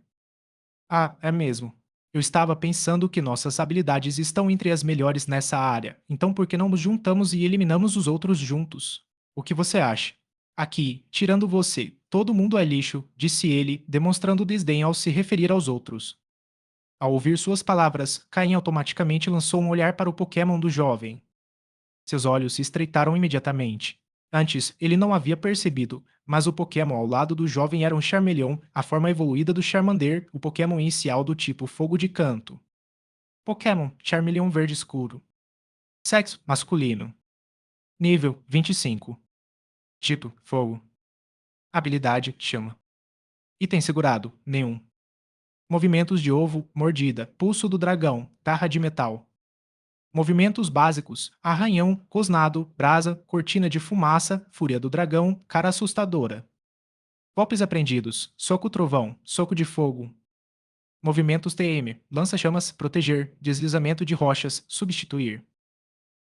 Ah, é mesmo. Eu estava pensando que nossas habilidades estão entre as melhores nessa área, então por que não nos juntamos e eliminamos os outros juntos? O que você acha? Aqui, tirando você, todo mundo é lixo, disse ele, demonstrando desdém ao se referir aos outros. Ao ouvir suas palavras, Caim automaticamente lançou um olhar para o Pokémon do jovem. Seus olhos se estreitaram imediatamente. Antes, ele não havia percebido, mas o Pokémon ao lado do jovem era um Charmeleon, a forma evoluída do Charmander, o Pokémon inicial do tipo Fogo de Canto. Pokémon Charmeleon verde escuro. Sexo masculino. Nível 25. Tipo Fogo. Habilidade Chama. Item segurado nenhum. Movimentos de ovo, mordida, pulso do dragão, tarra de metal. Movimentos básicos: arranhão, cosnado, brasa, cortina de fumaça, fúria do dragão, cara assustadora. Golpes aprendidos: soco trovão, soco de fogo. Movimentos TM: lança-chamas, proteger, deslizamento de rochas, substituir.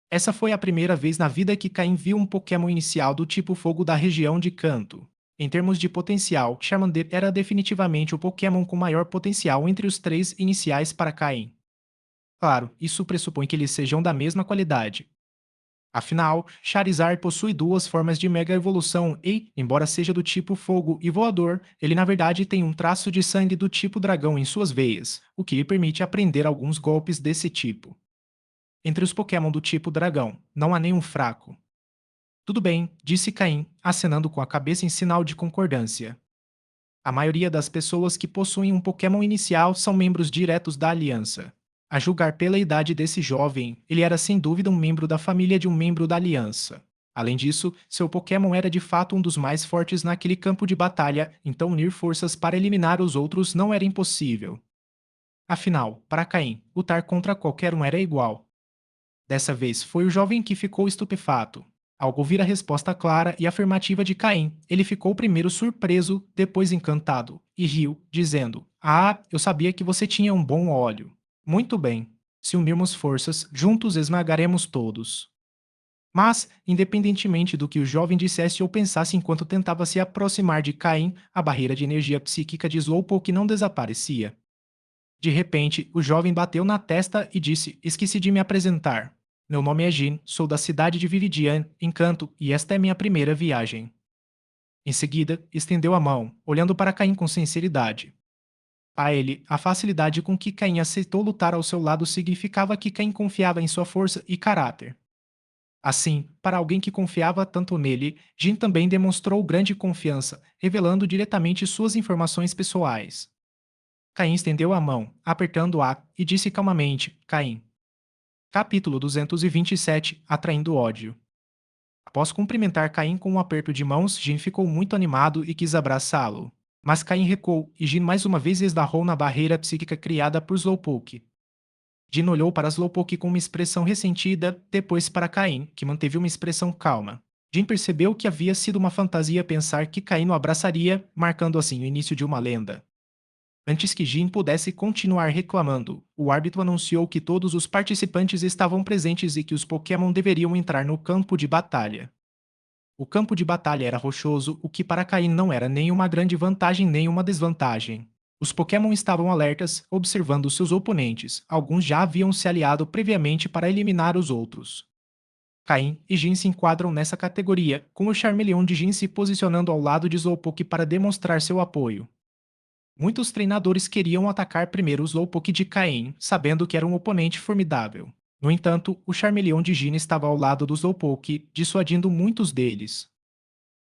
Essa foi a primeira vez na vida que Caim viu um Pokémon inicial do tipo fogo da região de Canto. Em termos de potencial, Charmander era definitivamente o Pokémon com maior potencial entre os 3 iniciais para Caim. Claro, isso pressupõe que eles sejam da mesma qualidade. Afinal, Charizard possui duas formas de Mega Evolução e, embora seja do tipo Fogo e Voador, ele na verdade tem um traço de sangue do tipo Dragão em suas veias, o que lhe permite aprender alguns golpes desse tipo. Entre os Pokémon do tipo Dragão, não há nenhum fraco. Tudo bem, disse Caim, acenando com a cabeça em sinal de concordância. A maioria das pessoas que possuem um Pokémon inicial são membros diretos da Aliança. A julgar pela idade desse jovem, ele era sem dúvida um membro da família de um membro da Aliança. Além disso, seu Pokémon era de fato um dos mais fortes naquele campo de batalha, então unir forças para eliminar os outros não era impossível. Afinal, para Caim, lutar contra qualquer um era igual. Dessa vez, foi o jovem que ficou estupefato. Ao ouvir a resposta clara e afirmativa de Caim, ele ficou primeiro surpreso, depois encantado, e riu, dizendo: Ah, eu sabia que você tinha um bom olho. Muito bem. Se unirmos forças, juntos esmagaremos todos. Mas, independentemente do que o jovem dissesse ou pensasse enquanto tentava se aproximar de Caim, a barreira de energia psíquica de Slowpoke não desaparecia. De repente, o jovem bateu na testa e disse: Esqueci de me apresentar. Meu nome é Jin, sou da cidade de Viridian, Encanto, e esta é minha primeira viagem. Em seguida, estendeu a mão, olhando para Caim com sinceridade. A ele, a facilidade com que Caim aceitou lutar ao seu lado significava que Caim confiava em sua força e caráter. Assim, para alguém que confiava tanto nele, Jin também demonstrou grande confiança, revelando diretamente suas informações pessoais. Caim estendeu a mão, apertando-a, e disse calmamente: Caim. Capítulo 227 Atraindo ódio. Após cumprimentar Caim com um aperto de mãos, Jin ficou muito animado e quis abraçá-lo. Mas Caim recuou e Jin mais uma vez esbarrou na barreira psíquica criada por Slowpoke. Jin olhou para Slowpoke com uma expressão ressentida, depois para Caim, que manteve uma expressão calma. Jin percebeu que havia sido uma fantasia pensar que Caim o abraçaria, marcando assim o início de uma lenda. Antes que Jin pudesse continuar reclamando, o árbitro anunciou que todos os participantes estavam presentes e que os Pokémon deveriam entrar no campo de batalha. O campo de batalha era rochoso, o que para Caim não era nem uma grande vantagem nem uma desvantagem. Os Pokémon estavam alertas, observando seus oponentes. Alguns já haviam se aliado previamente para eliminar os outros. Caim e Jin se enquadram nessa categoria, com o Charmeleon de Jin se posicionando ao lado de Slowpoke para demonstrar seu apoio. Muitos treinadores queriam atacar primeiro o Slowpoke de Caim, sabendo que era um oponente formidável. No entanto, o Charmeleon de Gina estava ao lado do Slowpoke, dissuadindo muitos deles.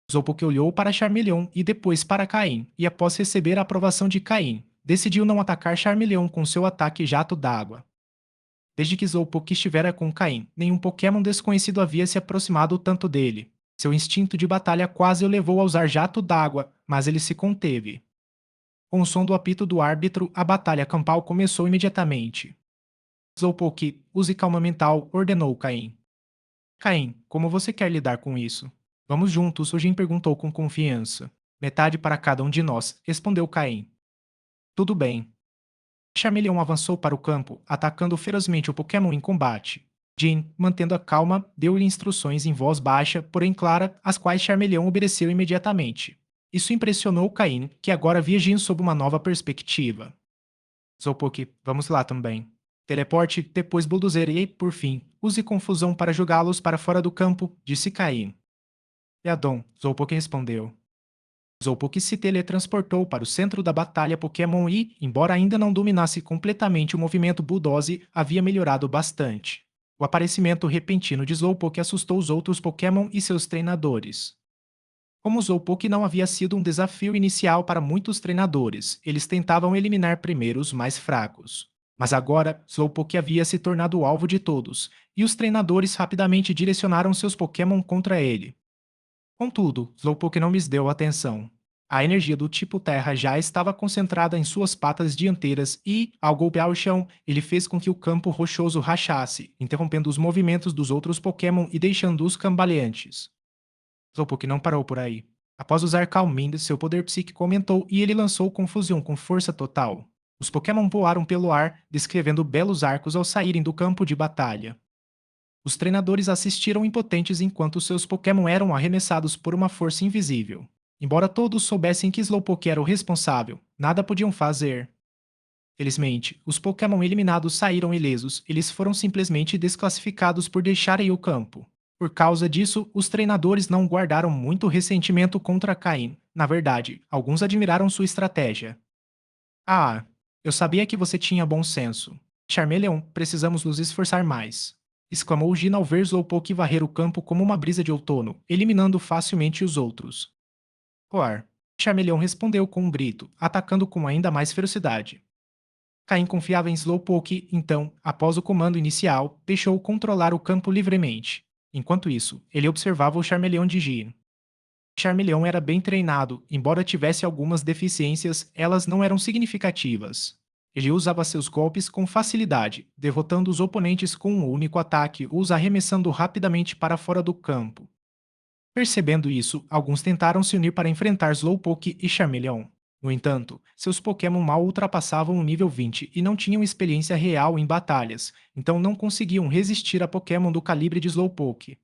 Slowpoke olhou para Charmeleon e depois para Caim, e após receber a aprovação de Caim, decidiu não atacar Charmeleon com seu ataque jato d'água. Desde que Slowpoke estivera com Caim, nenhum Pokémon desconhecido havia se aproximado tanto dele. Seu instinto de batalha quase o levou a usar jato d'água, mas ele se conteve. Com o som do apito do árbitro, a batalha campal começou imediatamente. Slowpoke, use calma mental, ordenou Caim. Caim, como você quer lidar com isso? Vamos juntos, o Jin perguntou com confiança. Metade para cada um de nós, respondeu Caim. Tudo bem. Charmeleon avançou para o campo, atacando ferozmente o Pokémon em combate. Jin, mantendo a calma, deu-lhe instruções em voz baixa, porém clara, as quais Charmeleon obedeceu imediatamente. Isso impressionou Caim, que agora via Jin sob uma nova perspectiva. Slowpoke, vamos lá também. Teleporte, depois Bulldozer e, por fim, use confusão para jogá-los para fora do campo, disse Caim. Yadon, Slowpoke respondeu. Slowpoke se teletransportou para o centro da batalha Pokémon e, embora ainda não dominasse completamente o movimento Bulldoze, havia melhorado bastante. O aparecimento repentino de Slowpoke assustou os outros Pokémon e seus treinadores. Como Slowpoke não havia sido um desafio inicial para muitos treinadores, eles tentavam eliminar primeiro os mais fracos. Mas agora, Slowpoke havia se tornado o alvo de todos, e os treinadores rapidamente direcionaram seus Pokémon contra ele. Contudo, Slowpoke não lhes deu atenção. A energia do tipo Terra já estava concentrada em suas patas dianteiras e, ao golpear o chão, ele fez com que o campo rochoso rachasse, interrompendo os movimentos dos outros Pokémon e deixando-os cambaleantes. Slowpoke não parou por aí. Após usar Calm Mind, seu poder psíquico aumentou e ele lançou Confusão com força total. Os Pokémon voaram pelo ar, descrevendo belos arcos ao saírem do campo de batalha. Os treinadores assistiram impotentes enquanto seus Pokémon eram arremessados por uma força invisível. Embora todos soubessem que Slowpoke era o responsável, nada podiam fazer. Felizmente, os Pokémon eliminados saíram ilesos, eles foram simplesmente desclassificados por deixarem o campo. Por causa disso, os treinadores não guardaram muito ressentimento contra Caim. Na verdade, alguns admiraram sua estratégia. Ah, eu sabia que você tinha bom senso. Charmeleon, precisamos nos esforçar mais. Exclamou Gina ao ver Slowpoke varrer o campo como uma brisa de outono, eliminando facilmente os outros. Roar. Charmeleon respondeu com um grito, atacando com ainda mais ferocidade. Caim confiava em Slowpoke, então, após o comando inicial, deixou-o controlar o campo livremente. Enquanto isso, ele observava o Charmeleon de Jin. Charmeleon era bem treinado, embora tivesse algumas deficiências, elas não eram significativas. Ele usava seus golpes com facilidade, derrotando os oponentes com um único ataque ou os arremessando rapidamente para fora do campo. Percebendo isso, alguns tentaram se unir para enfrentar Slowpoke e Charmeleon. No entanto, seus Pokémon mal ultrapassavam o nível 20 e não tinham experiência real em batalhas, então não conseguiam resistir a Pokémon do calibre de Slowpoke.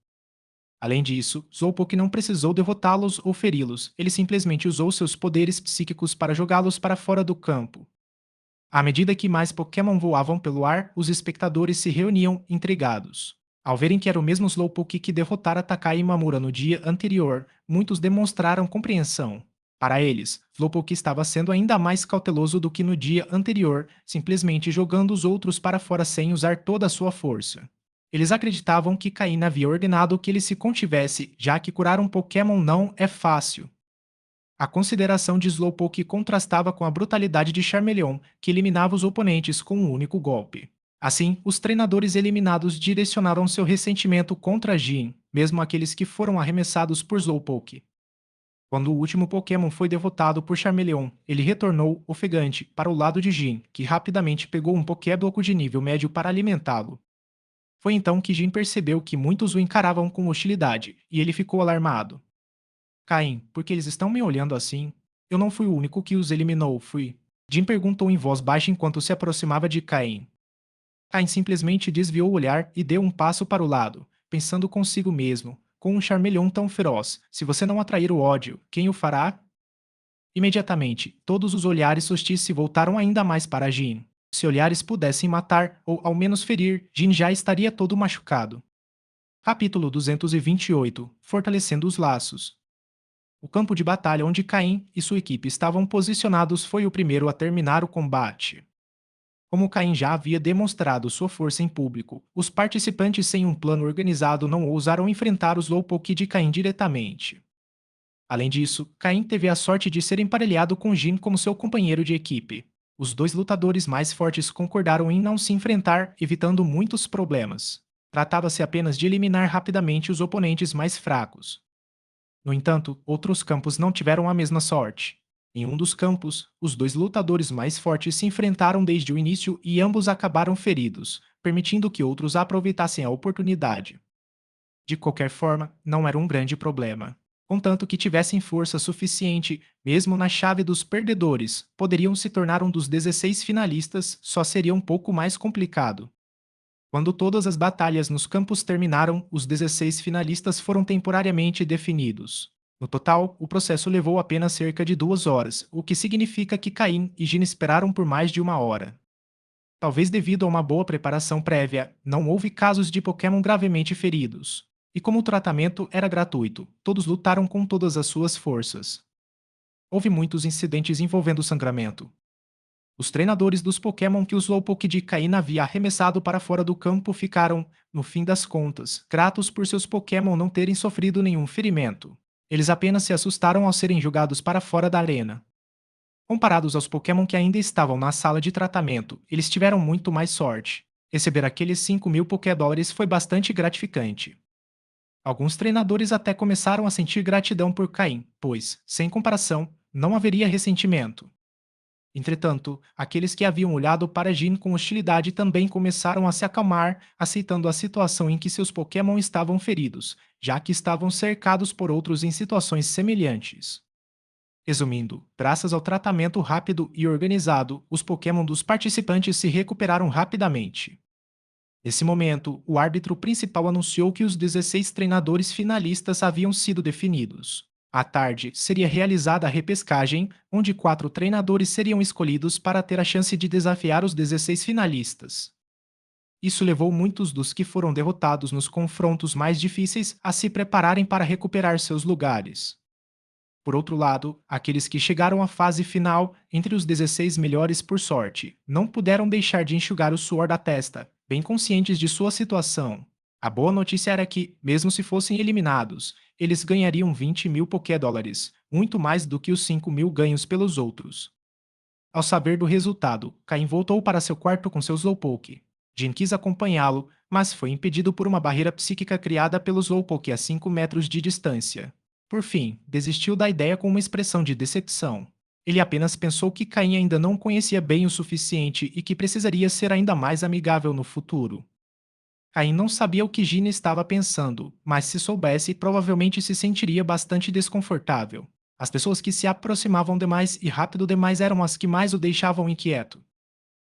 Além disso, Slowpoke não precisou derrotá-los ou feri-los, ele simplesmente usou seus poderes psíquicos para jogá-los para fora do campo. À medida que mais Pokémon voavam pelo ar, os espectadores se reuniam intrigados. Ao verem que era o mesmo Slowpoke que derrotara Takai Imamura no dia anterior, muitos demonstraram compreensão. Para eles, Slowpoke estava sendo ainda mais cauteloso do que no dia anterior, simplesmente jogando os outros para fora sem usar toda a sua força. Eles acreditavam que Cain havia ordenado que ele se contivesse, já que curar um Pokémon não é fácil. A consideração de Slowpoke contrastava com a brutalidade de Charmeleon, que eliminava os oponentes com um único golpe. Assim, os treinadores eliminados direcionaram seu ressentimento contra Jin, mesmo aqueles que foram arremessados por Slowpoke. Quando o último Pokémon foi derrotado por Charmeleon, ele retornou, ofegante, para o lado de Jin, que rapidamente pegou um Pokébloco de nível médio para alimentá-lo. Foi então que Jin percebeu que muitos o encaravam com hostilidade, e ele ficou alarmado. Caim, por que eles estão me olhando assim? Eu não fui o único que os eliminou, fui. Jim perguntou em voz baixa enquanto se aproximava de Caim. Caim simplesmente desviou o olhar e deu um passo para o lado, pensando consigo mesmo, com um charmelhão tão feroz. Se você não atrair o ódio, quem o fará? Imediatamente, todos os olhares hostis se voltaram ainda mais para Jin. Se olhares pudessem matar, ou ao menos ferir, Jin já estaria todo machucado. Capítulo 228 Fortalecendo os Laços. O campo de batalha onde Caim e sua equipe estavam posicionados foi o primeiro a terminar o combate. Como Caim já havia demonstrado sua força em público, os participantes sem um plano organizado não ousaram enfrentar os Slowpoke de Caim diretamente. Além disso, Caim teve a sorte de ser emparelhado com Jin como seu companheiro de equipe. Os dois lutadores mais fortes concordaram em não se enfrentar, evitando muitos problemas. Tratava-se apenas de eliminar rapidamente os oponentes mais fracos. No entanto, outros campos não tiveram a mesma sorte. Em um dos campos, os dois lutadores mais fortes se enfrentaram desde o início e ambos acabaram feridos, permitindo que outros aproveitassem a oportunidade. De qualquer forma, não era um grande problema. Contanto que tivessem força suficiente, mesmo na chave dos perdedores, poderiam se tornar um dos 16 finalistas, só seria um pouco mais complicado. Quando todas as batalhas nos campos terminaram, os 16 finalistas foram temporariamente definidos. No total, o processo levou apenas cerca de 2 horas, o que significa que Caim e Jin esperaram por mais de 1 hora. Talvez devido a uma boa preparação prévia, não houve casos de Pokémon gravemente feridos. E como o tratamento era gratuito, todos lutaram com todas as suas forças. Houve muitos incidentes envolvendo sangramento. Os treinadores dos Pokémon que o Slowpoke de Caim havia arremessado para fora do campo ficaram, no fim das contas, gratos por seus Pokémon não terem sofrido nenhum ferimento. Eles apenas se assustaram ao serem jogados para fora da arena. Comparados aos Pokémon que ainda estavam na sala de tratamento, eles tiveram muito mais sorte. Receber aqueles 5.000 Pokédólares foi bastante gratificante. Alguns treinadores até começaram a sentir gratidão por Caim, pois, sem comparação, não haveria ressentimento. Entretanto, aqueles que haviam olhado para Jin com hostilidade também começaram a se acalmar, aceitando a situação em que seus Pokémon estavam feridos, já que estavam cercados por outros em situações semelhantes. Resumindo, graças ao tratamento rápido e organizado, os Pokémon dos participantes se recuperaram rapidamente. Nesse momento, o árbitro principal anunciou que os 16 treinadores finalistas haviam sido definidos. À tarde, seria realizada a repescagem, onde 4 treinadores seriam escolhidos para ter a chance de desafiar os 16 finalistas. Isso levou muitos dos que foram derrotados nos confrontos mais difíceis a se prepararem para recuperar seus lugares. Por outro lado, aqueles que chegaram à fase final, entre os 16 melhores por sorte, não puderam deixar de enxugar o suor da testa, bem conscientes de sua situação. A boa notícia era que, mesmo se fossem eliminados, eles ganhariam 20.000 Pokédólares, muito mais do que os 5.000 ganhos pelos outros. Ao saber do resultado, Caim voltou para seu quarto com seu Slowpoke. Jin quis acompanhá-lo, mas foi impedido por uma barreira psíquica criada pelo Slowpoke a 5 metros de distância. Por fim, desistiu da ideia com uma expressão de decepção. Ele apenas pensou que Caim ainda não conhecia bem o suficiente e que precisaria ser ainda mais amigável no futuro. Caim não sabia o que Gina estava pensando, mas se soubesse, provavelmente se sentiria bastante desconfortável. As pessoas que se aproximavam demais e rápido demais eram as que mais o deixavam inquieto.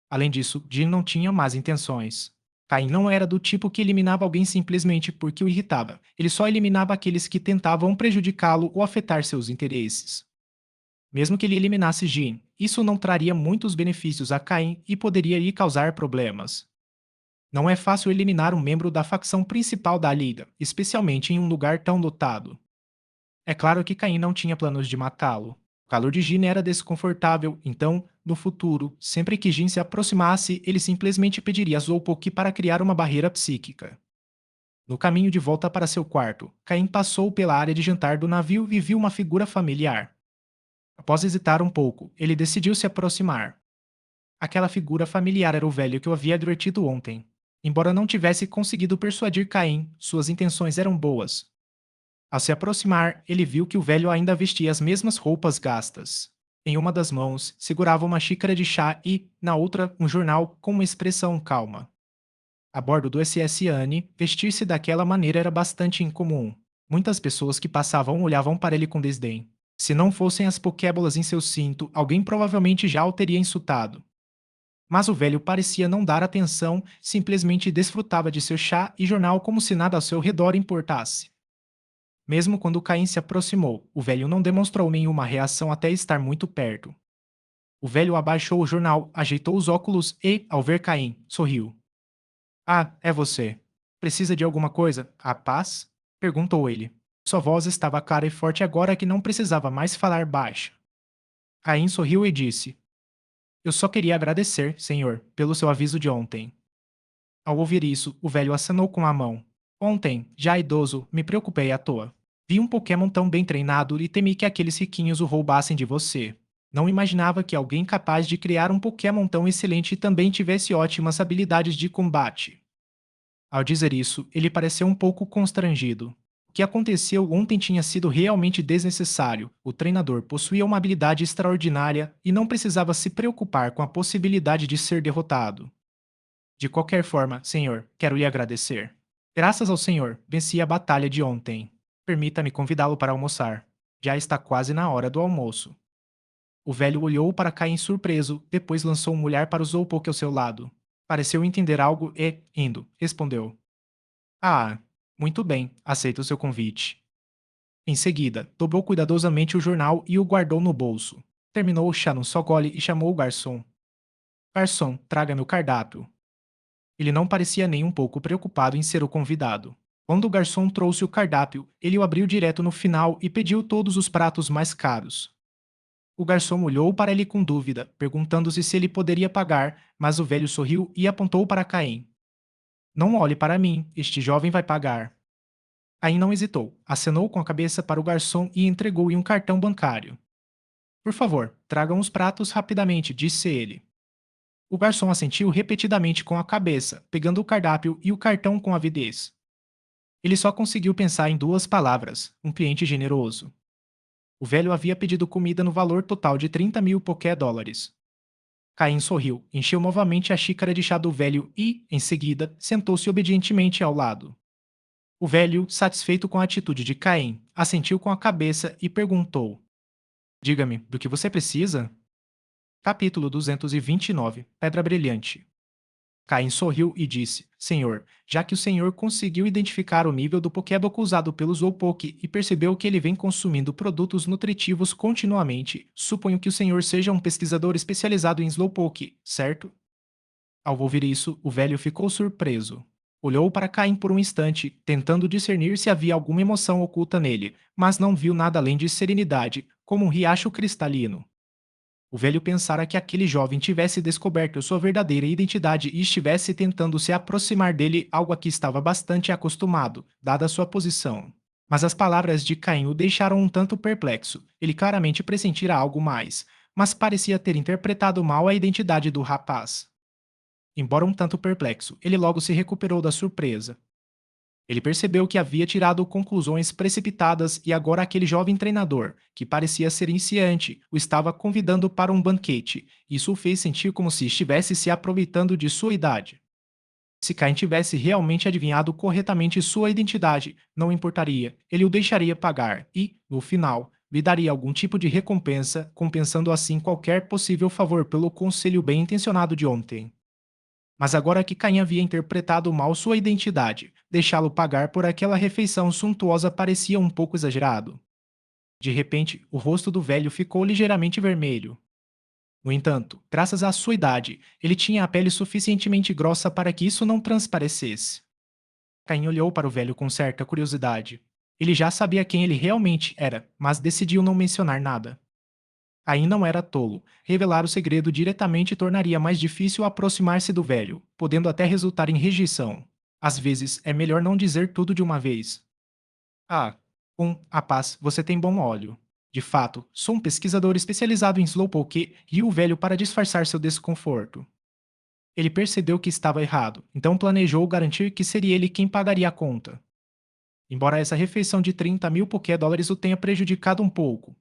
Além disso, Jin não tinha más intenções. Caim não era do tipo que eliminava alguém simplesmente porque o irritava. Ele só eliminava aqueles que tentavam prejudicá-lo ou afetar seus interesses. Mesmo que ele eliminasse Jin, isso não traria muitos benefícios a Caim e poderia lhe causar problemas. Não é fácil eliminar um membro da facção principal da Liga, especialmente em um lugar tão lotado. É claro que Caim não tinha planos de matá-lo. O calor de Jin era desconfortável, então, no futuro, sempre que Jin se aproximasse, ele simplesmente pediria a Zolpoki para criar uma barreira psíquica. No caminho de volta para seu quarto, Caim passou pela área de jantar do navio e viu uma figura familiar. Após hesitar um pouco, ele decidiu se aproximar. Aquela figura familiar era o velho que o havia advertido ontem. Embora não tivesse conseguido persuadir Caim, suas intenções eram boas. Ao se aproximar, ele viu que o velho ainda vestia as mesmas roupas gastas. Em uma das mãos, segurava uma xícara de chá e, na outra, um jornal com uma expressão calma. A bordo do SS Anne, vestir-se daquela maneira era bastante incomum. Muitas pessoas que passavam olhavam para ele com desdém. Se não fossem as pokébolas em seu cinto, alguém provavelmente já o teria insultado. Mas o velho parecia não dar atenção, simplesmente desfrutava de seu chá e jornal como se nada ao seu redor importasse. Mesmo quando Caim se aproximou, o velho não demonstrou nenhuma reação até estar muito perto. O velho abaixou o jornal, ajeitou os óculos e, ao ver Caim, sorriu. Ah, é você. Precisa de alguma coisa? A paz? Perguntou ele. Sua voz estava clara e forte agora que não precisava mais falar baixo. Caim sorriu e disse: Eu só queria agradecer, senhor, pelo seu aviso de ontem. Ao ouvir isso, o velho acenou com a mão. Ontem, já idoso, me preocupei à toa. Vi um Pokémon tão bem treinado e temi que aqueles riquinhos o roubassem de você. Não imaginava que alguém capaz de criar um Pokémon tão excelente também tivesse ótimas habilidades de combate. Ao dizer isso, ele pareceu um pouco constrangido. O que aconteceu ontem tinha sido realmente desnecessário. O treinador possuía uma habilidade extraordinária e não precisava se preocupar com a possibilidade de ser derrotado. De qualquer forma, senhor, quero lhe agradecer. Graças ao senhor, venci a batalha de ontem. Permita-me convidá-lo para almoçar. Já está quase na hora do almoço. O velho olhou para Caim surpreso, depois lançou um olhar para o Zolpoke ao seu lado. Pareceu entender algo e, indo, respondeu: Ah, muito bem, aceito o seu convite. Em seguida, dobrou cuidadosamente o jornal e o guardou no bolso. Terminou o chá num só gole e chamou o garçom. Garçom, traga-me o cardápio. Ele não parecia nem um pouco preocupado em ser o convidado. Quando o garçom trouxe o cardápio, ele o abriu direto no final e pediu todos os pratos mais caros. O garçom olhou para ele com dúvida, perguntando-se se ele poderia pagar, mas o velho sorriu e apontou para Caim. Não olhe para mim, este jovem vai pagar. Caim não hesitou, acenou com a cabeça para o garçom e entregou-lhe um cartão bancário. Por favor, tragam os pratos rapidamente, disse ele. O garçom assentiu repetidamente com a cabeça, pegando o cardápio e o cartão com avidez. Ele só conseguiu pensar em duas palavras: um cliente generoso. O velho havia pedido comida no valor total de 30.000 Poké-dólares. Caim sorriu, encheu novamente a xícara de chá do velho e, em seguida, sentou-se obedientemente ao lado. O velho, satisfeito com a atitude de Caim, assentiu com a cabeça e perguntou: Diga-me, do que você precisa? Capítulo 229 Pedra Brilhante. Caim sorriu e disse: Senhor, já que o senhor conseguiu identificar o nível do Pokébook usado pelo Zolpoke e percebeu que ele vem consumindo produtos nutritivos continuamente, suponho que o senhor seja um pesquisador especializado em Slowpoke, certo? Ao ouvir isso, o velho ficou surpreso. Olhou para Caim por um instante, tentando discernir se havia alguma emoção oculta nele, mas não viu nada além de serenidade, como um riacho cristalino. O velho pensara que aquele jovem tivesse descoberto sua verdadeira identidade e estivesse tentando se aproximar dele, algo a que estava bastante acostumado, dada sua posição. Mas as palavras de Caim o deixaram um tanto perplexo. Ele claramente pressentira algo mais, mas parecia ter interpretado mal a identidade do rapaz. Embora um tanto perplexo, ele logo se recuperou da surpresa. Ele percebeu que havia tirado conclusões precipitadas e agora aquele jovem treinador, que parecia ser iniciante, o estava convidando para um banquete. Isso o fez sentir como se estivesse se aproveitando de sua idade. Se Cain tivesse realmente adivinhado corretamente sua identidade, não importaria, ele o deixaria pagar e, no final, lhe daria algum tipo de recompensa, compensando assim qualquer possível favor pelo conselho bem intencionado de ontem. Mas agora que Caim havia interpretado mal sua identidade, deixá-lo pagar por aquela refeição suntuosa parecia um pouco exagerado. De repente, o rosto do velho ficou ligeiramente vermelho. No entanto, graças à sua idade, ele tinha a pele suficientemente grossa para que isso não transparecesse. Caim olhou para o velho com certa curiosidade. Ele já sabia quem ele realmente era, mas decidiu não mencionar nada. Caim não era tolo. Revelar o segredo diretamente tornaria mais difícil aproximar-se do velho, podendo até resultar em rejeição. Às vezes, é melhor não dizer tudo de uma vez. Ah, a paz, você tem bom óleo. De fato, sou um pesquisador especializado em Slowpoke e o velho para disfarçar seu desconforto. Ele percebeu que estava errado, então planejou garantir que seria ele quem pagaria a conta. Embora essa refeição de 30.000 Poké-dólares o tenha prejudicado um pouco,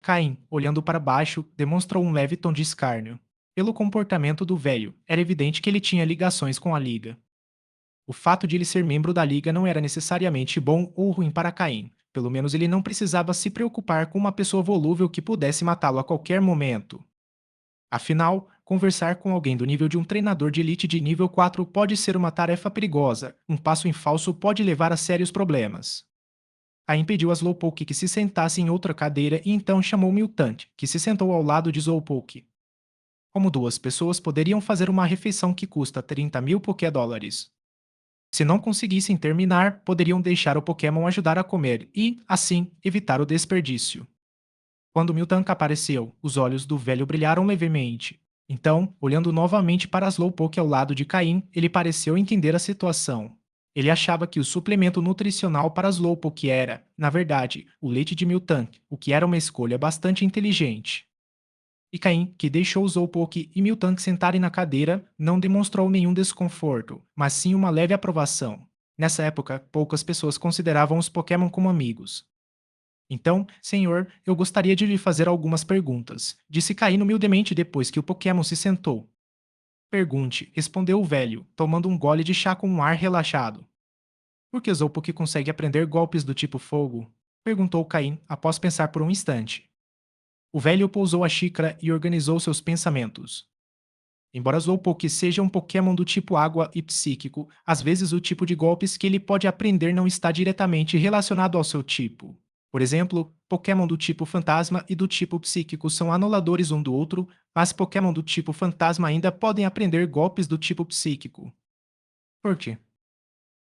Caim, olhando para baixo, demonstrou um leve tom de escárnio. Pelo comportamento do velho, era evidente que ele tinha ligações com a Liga. O fato de ele ser membro da Liga não era necessariamente bom ou ruim para Caim. Pelo menos ele não precisava se preocupar com uma pessoa volúvel que pudesse matá-lo a qualquer momento. Afinal, conversar com alguém do nível de um treinador de elite de nível 4 pode ser uma tarefa perigosa. Um passo em falso pode levar a sérios problemas. Aí impediu a Slowpoke que se sentasse em outra cadeira e então chamou Miltank, que se sentou ao lado de Slowpoke. Como duas pessoas poderiam fazer uma refeição que custa 30.000 Poké-dólares? Se não conseguissem terminar, poderiam deixar o Pokémon ajudar a comer e, assim, evitar o desperdício. Quando Miltank apareceu, os olhos do velho brilharam levemente. Então, olhando novamente para Slowpoke ao lado de Caim, ele pareceu entender a situação. Ele achava que o suplemento nutricional para Slowpoke era, na verdade, o leite de Miltank, o que era uma escolha bastante inteligente. E Caim, que deixou Slowpoke e Miltank sentarem na cadeira, não demonstrou nenhum desconforto, mas sim uma leve aprovação. Nessa época, poucas pessoas consideravam os Pokémon como amigos. Então, senhor, eu gostaria de lhe fazer algumas perguntas, disse Caim humildemente depois que o Pokémon se sentou. Pergunte, respondeu o velho, tomando um gole de chá com um ar relaxado. Por que Slowpoke consegue aprender golpes do tipo fogo? Perguntou Caim após pensar por um instante. O velho pousou a xícara e organizou seus pensamentos. Embora Slowpoke seja um Pokémon do tipo água e psíquico, às vezes o tipo de golpes que ele pode aprender não está diretamente relacionado ao seu tipo. Por exemplo, Pokémon do tipo fantasma e do tipo psíquico são anuladores um do outro, mas Pokémon do tipo fantasma ainda podem aprender golpes do tipo psíquico. Por quê?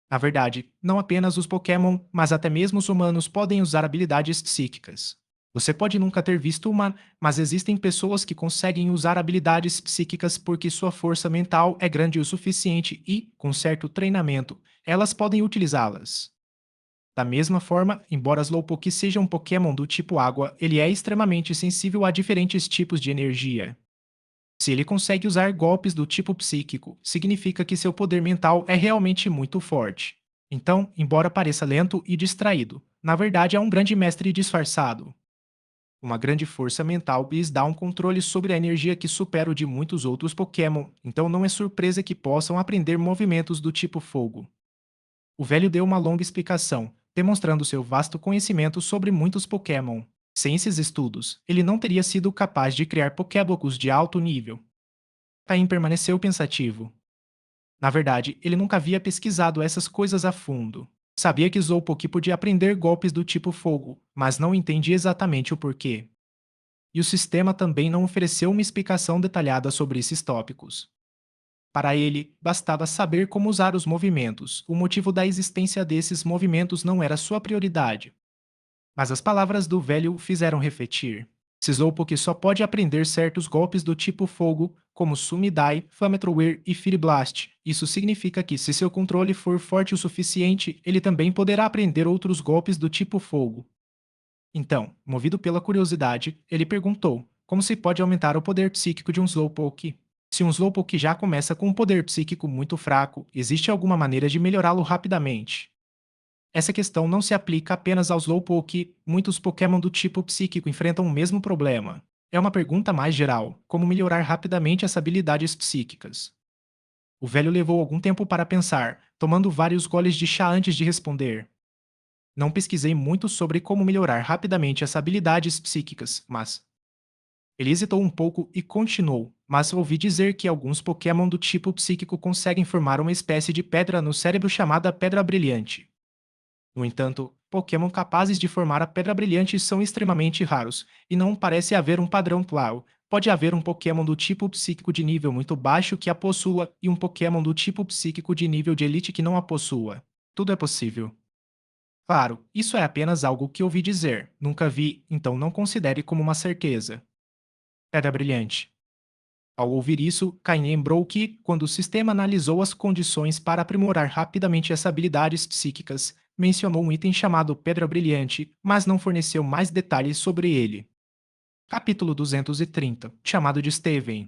Na verdade, não apenas os Pokémon, mas até mesmo os humanos podem usar habilidades psíquicas. Você pode nunca ter visto uma, mas existem pessoas que conseguem usar habilidades psíquicas porque sua força mental é grande o suficiente e, com certo treinamento, elas podem utilizá-las. Da mesma forma, embora Slowpoke seja um Pokémon do tipo água, ele é extremamente sensível a diferentes tipos de energia. Se ele consegue usar golpes do tipo psíquico, significa que seu poder mental é realmente muito forte. Então, embora pareça lento e distraído, na verdade é um grande mestre disfarçado. Uma grande força mental lhes dá um controle sobre a energia que supera o de muitos outros Pokémon, então não é surpresa que possam aprender movimentos do tipo fogo. O velho deu uma longa explicação, demonstrando seu vasto conhecimento sobre muitos Pokémon. Sem esses estudos, ele não teria sido capaz de criar Pokéblocos de alto nível. Caim permaneceu pensativo. Na verdade, ele nunca havia pesquisado essas coisas a fundo. Sabia que Slowpoke podia aprender golpes do tipo fogo, mas não entendia exatamente o porquê. E o sistema também não ofereceu uma explicação detalhada sobre esses tópicos. Para ele, bastava saber como usar os movimentos. O motivo da existência desses movimentos não era sua prioridade. Mas as palavras do velho o fizeram refletir. Se Slowpoke só pode aprender certos golpes do tipo fogo, como Sumidai, Flamethrower e Fury Blast. Isso significa que, se seu controle for forte o suficiente, ele também poderá aprender outros golpes do tipo fogo. Então, movido pela curiosidade, ele perguntou como se pode aumentar o poder psíquico de um Slowpoke. Se um Slowpoke já começa com um poder psíquico muito fraco, existe alguma maneira de melhorá-lo rapidamente? Essa questão não se aplica apenas aos Slowpoke, muitos Pokémon do tipo psíquico enfrentam o mesmo problema. É uma pergunta mais geral, como melhorar rapidamente as habilidades psíquicas. O velho levou algum tempo para pensar, tomando vários goles de chá antes de responder. Não pesquisei muito sobre como melhorar rapidamente as habilidades psíquicas, mas. Ele hesitou um pouco e continuou, mas ouvi dizer que alguns Pokémon do tipo psíquico conseguem formar uma espécie de pedra no cérebro chamada Pedra Brilhante. No entanto, Pokémon capazes de formar a Pedra Brilhante são extremamente raros, e não parece haver um padrão claro. Pode haver um Pokémon do tipo psíquico de nível muito baixo que a possua e um Pokémon do tipo psíquico de nível de elite que não a possua. Tudo é possível. Claro, isso é apenas algo que ouvi dizer, nunca vi, então não considere como uma certeza. Pedra Brilhante. Ao ouvir isso, Cain lembrou que, quando o sistema analisou as condições para aprimorar rapidamente as habilidades psíquicas, mencionou um item chamado Pedra Brilhante, mas não forneceu mais detalhes sobre ele. Capítulo 230, chamado de Steven.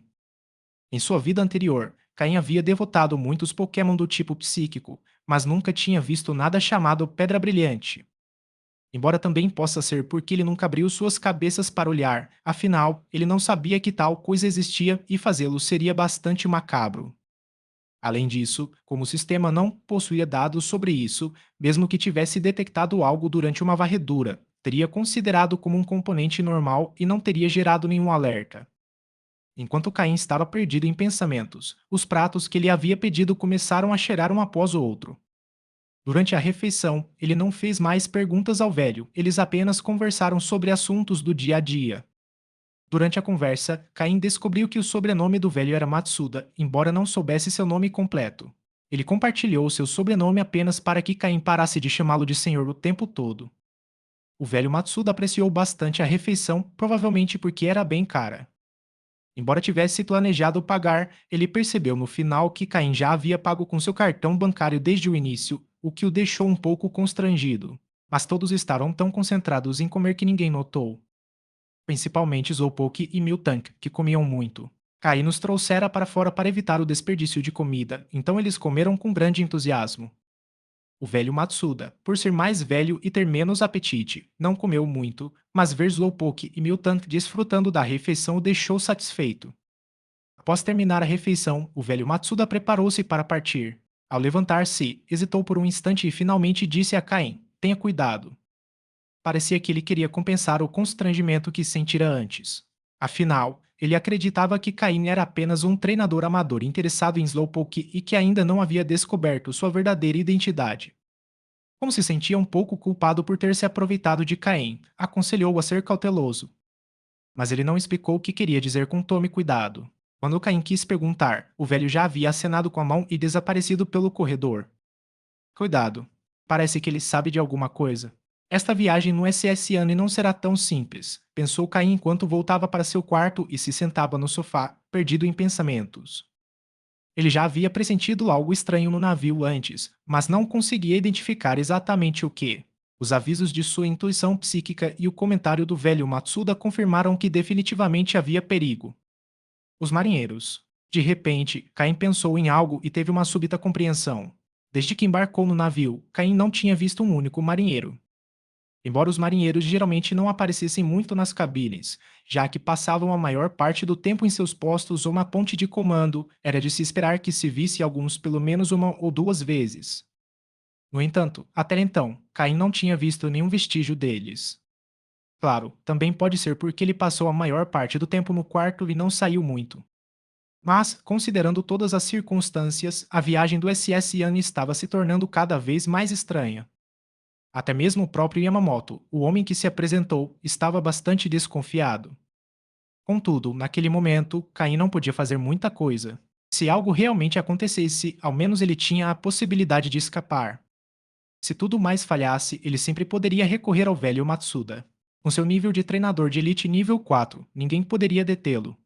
Em sua vida anterior, Caim havia devotado muitos Pokémon do tipo psíquico, mas nunca tinha visto nada chamado Pedra Brilhante. Embora também possa ser porque ele nunca abriu suas cabeças para olhar, afinal, ele não sabia que tal coisa existia e fazê-lo seria bastante macabro. Além disso, como o sistema não possuía dados sobre isso, mesmo que tivesse detectado algo durante uma varredura, teria considerado como um componente normal e não teria gerado nenhum alerta. Enquanto Caim estava perdido em pensamentos, os pratos que ele havia pedido começaram a cheirar um após o outro. Durante a refeição, ele não fez mais perguntas ao velho, eles apenas conversaram sobre assuntos do dia a dia. Durante a conversa, Caim descobriu que o sobrenome do velho era Matsuda, embora não soubesse seu nome completo. Ele compartilhou seu sobrenome apenas para que Caim parasse de chamá-lo de senhor o tempo todo. O velho Matsuda apreciou bastante a refeição, provavelmente porque era bem cara. Embora tivesse planejado pagar, ele percebeu no final que Caim já havia pago com seu cartão bancário desde o início, o que o deixou um pouco constrangido. Mas todos estavam tão concentrados em comer que ninguém notou. Principalmente Slowpoke e Miltank, que comiam muito. Caim nos trouxera para fora para evitar o desperdício de comida, então eles comeram com grande entusiasmo. O velho Matsuda, por ser mais velho e ter menos apetite, não comeu muito, mas ver Slowpoke e Miltank desfrutando da refeição o deixou satisfeito. Após terminar a refeição, o velho Matsuda preparou-se para partir. Ao levantar-se, hesitou por um instante e finalmente disse a Caim: Tenha cuidado. Parecia que ele queria compensar o constrangimento que sentira antes. Afinal, ele acreditava que Caim era apenas um treinador amador interessado em Slowpoke e que ainda não havia descoberto sua verdadeira identidade. Como se sentia um pouco culpado por ter se aproveitado de Caim, aconselhou-o a ser cauteloso. Mas ele não explicou o que queria dizer com tome cuidado. Quando Caim quis perguntar, o velho já havia acenado com a mão e desaparecido pelo corredor. Cuidado. Parece que ele sabe de alguma coisa. Esta viagem no SS ano não será tão simples, pensou Caim enquanto voltava para seu quarto e se sentava no sofá, perdido em pensamentos. Ele já havia pressentido algo estranho no navio antes, mas não conseguia identificar exatamente o que. Os avisos de sua intuição psíquica e o comentário do velho Matsuda confirmaram que definitivamente havia perigo. Os marinheiros. De repente, Caim pensou em algo e teve uma súbita compreensão. Desde que embarcou no navio, Caim não tinha visto um único marinheiro. Embora os marinheiros geralmente não aparecessem muito nas cabines, já que passavam a maior parte do tempo em seus postos ou na ponte de comando, era de se esperar que se visse alguns pelo menos uma ou duas vezes. No entanto, até então, Caim não tinha visto nenhum vestígio deles. Claro, também pode ser porque ele passou a maior parte do tempo no quarto e não saiu muito. Mas, considerando todas as circunstâncias, a viagem do SS Yan estava se tornando cada vez mais estranha. Até mesmo o próprio Yamamoto, o homem que se apresentou, estava bastante desconfiado. Contudo, naquele momento, Caim não podia fazer muita coisa. Se algo realmente acontecesse, ao menos ele tinha a possibilidade de escapar. Se tudo mais falhasse, ele sempre poderia recorrer ao velho Matsuda. Com seu nível de treinador de elite nível 4, ninguém poderia detê-lo.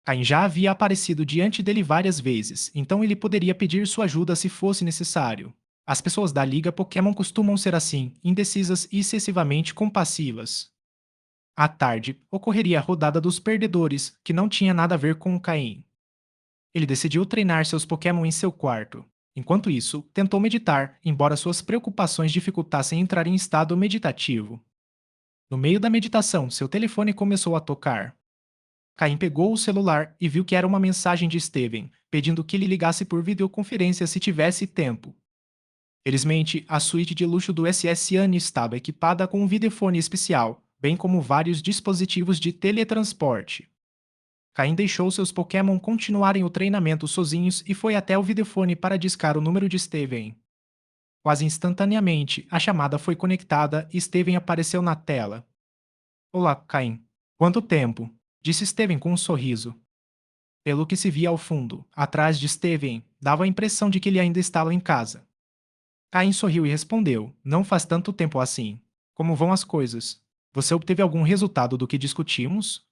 Caim já havia aparecido diante dele várias vezes, então ele poderia pedir sua ajuda se fosse necessário. As pessoas da Liga Pokémon costumam ser assim, indecisas e excessivamente compassivas. À tarde, ocorreria a rodada dos perdedores, que não tinha nada a ver com Caim. Ele decidiu treinar seus Pokémon em seu quarto. Enquanto isso, tentou meditar, embora suas preocupações dificultassem entrar em estado meditativo. No meio da meditação, seu telefone começou a tocar. Caim pegou o celular e viu que era uma mensagem de Steven, pedindo que lhe ligasse por videoconferência se tivesse tempo. Felizmente, a suíte de luxo do SS Anne estava equipada com um videofone especial, bem como vários dispositivos de teletransporte. Caim deixou seus Pokémon continuarem o treinamento sozinhos e foi até o videofone para discar o número de Steven. Quase instantaneamente, a chamada foi conectada e Steven apareceu na tela. Olá, Caim. Quanto tempo? Disse Steven com um sorriso. Pelo que se via ao fundo, atrás de Steven, dava a impressão de que ele ainda estava em casa. Caim sorriu e respondeu: Não faz tanto tempo assim. Como vão as coisas? Você obteve algum resultado do que discutimos?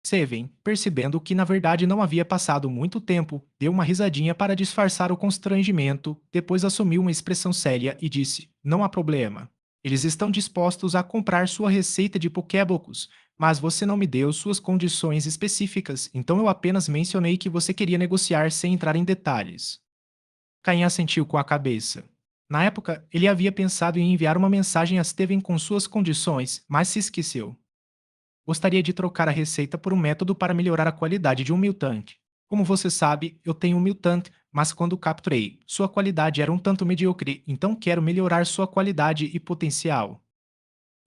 Steven, percebendo que na verdade não havia passado muito tempo, deu uma risadinha para disfarçar o constrangimento, depois assumiu uma expressão séria e disse: Não há problema. Eles estão dispostos a comprar sua receita de Pokébocos, mas você não me deu suas condições específicas, então eu apenas mencionei que você queria negociar sem entrar em detalhes. Caim assentiu com a cabeça. Na época, ele havia pensado em enviar uma mensagem a Steven com suas condições, mas se esqueceu. Gostaria de trocar a receita por um método para melhorar a qualidade de um Miltank. Como você sabe, eu tenho um Miltank, mas quando capturei, sua qualidade era um tanto medíocre, então quero melhorar sua qualidade e potencial.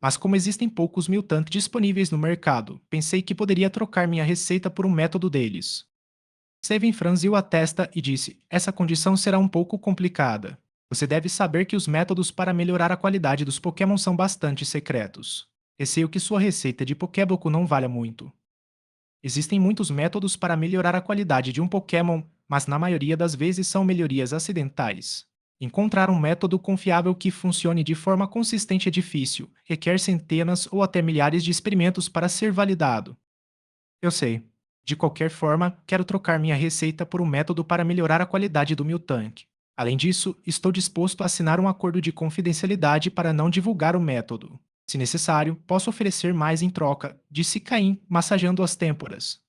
Mas como existem poucos Miltank disponíveis no mercado, pensei que poderia trocar minha receita por um método deles. Seven franziu a testa e disse: Essa condição será um pouco complicada. Você deve saber que os métodos para melhorar a qualidade dos Pokémon são bastante secretos. Receio que sua receita de Pokéboco não valha muito. Existem muitos métodos para melhorar a qualidade de um Pokémon, mas na maioria das vezes são melhorias acidentais. Encontrar um método confiável que funcione de forma consistente é difícil, requer centenas ou até milhares de experimentos para ser validado. Eu sei. De qualquer forma, quero trocar minha receita por um método para melhorar a qualidade do meu tanque. Além disso, estou disposto a assinar um acordo de confidencialidade para não divulgar o método. Se necessário, posso oferecer mais em troca, disse Caim, massageando as têmporas.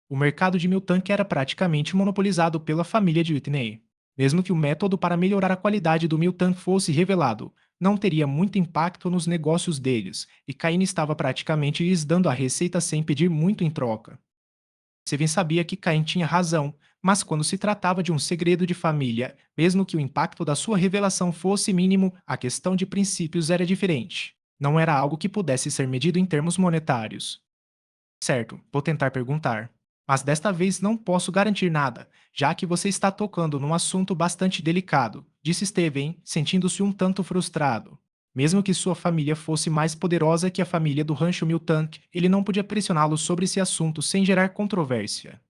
O mercado de Miltank era praticamente monopolizado pela família de Whitney. Mesmo que o método para melhorar a qualidade do Miltank fosse revelado, não teria muito impacto nos negócios deles, e Cain estava praticamente lhes dando a receita sem pedir muito em troca. Seven sabia que Cain tinha razão, mas quando se tratava de um segredo de família, mesmo que o impacto da sua revelação fosse mínimo, a questão de princípios era diferente. Não era algo que pudesse ser medido em termos monetários. Certo, vou tentar perguntar. Mas desta vez não posso garantir nada, já que você está tocando num assunto bastante delicado, disse Steven, sentindo-se um tanto frustrado. Mesmo que sua família fosse mais poderosa que a família do Rancho Miltank, ele não podia pressioná-lo sobre esse assunto sem gerar controvérsia.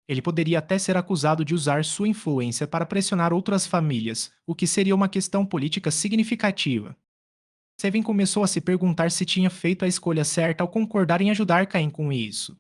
Ele poderia até ser acusado de usar sua influência para pressionar outras famílias, o que seria uma questão política significativa. Seven começou a se perguntar se tinha feito a escolha certa ao concordar em ajudar Caim com isso.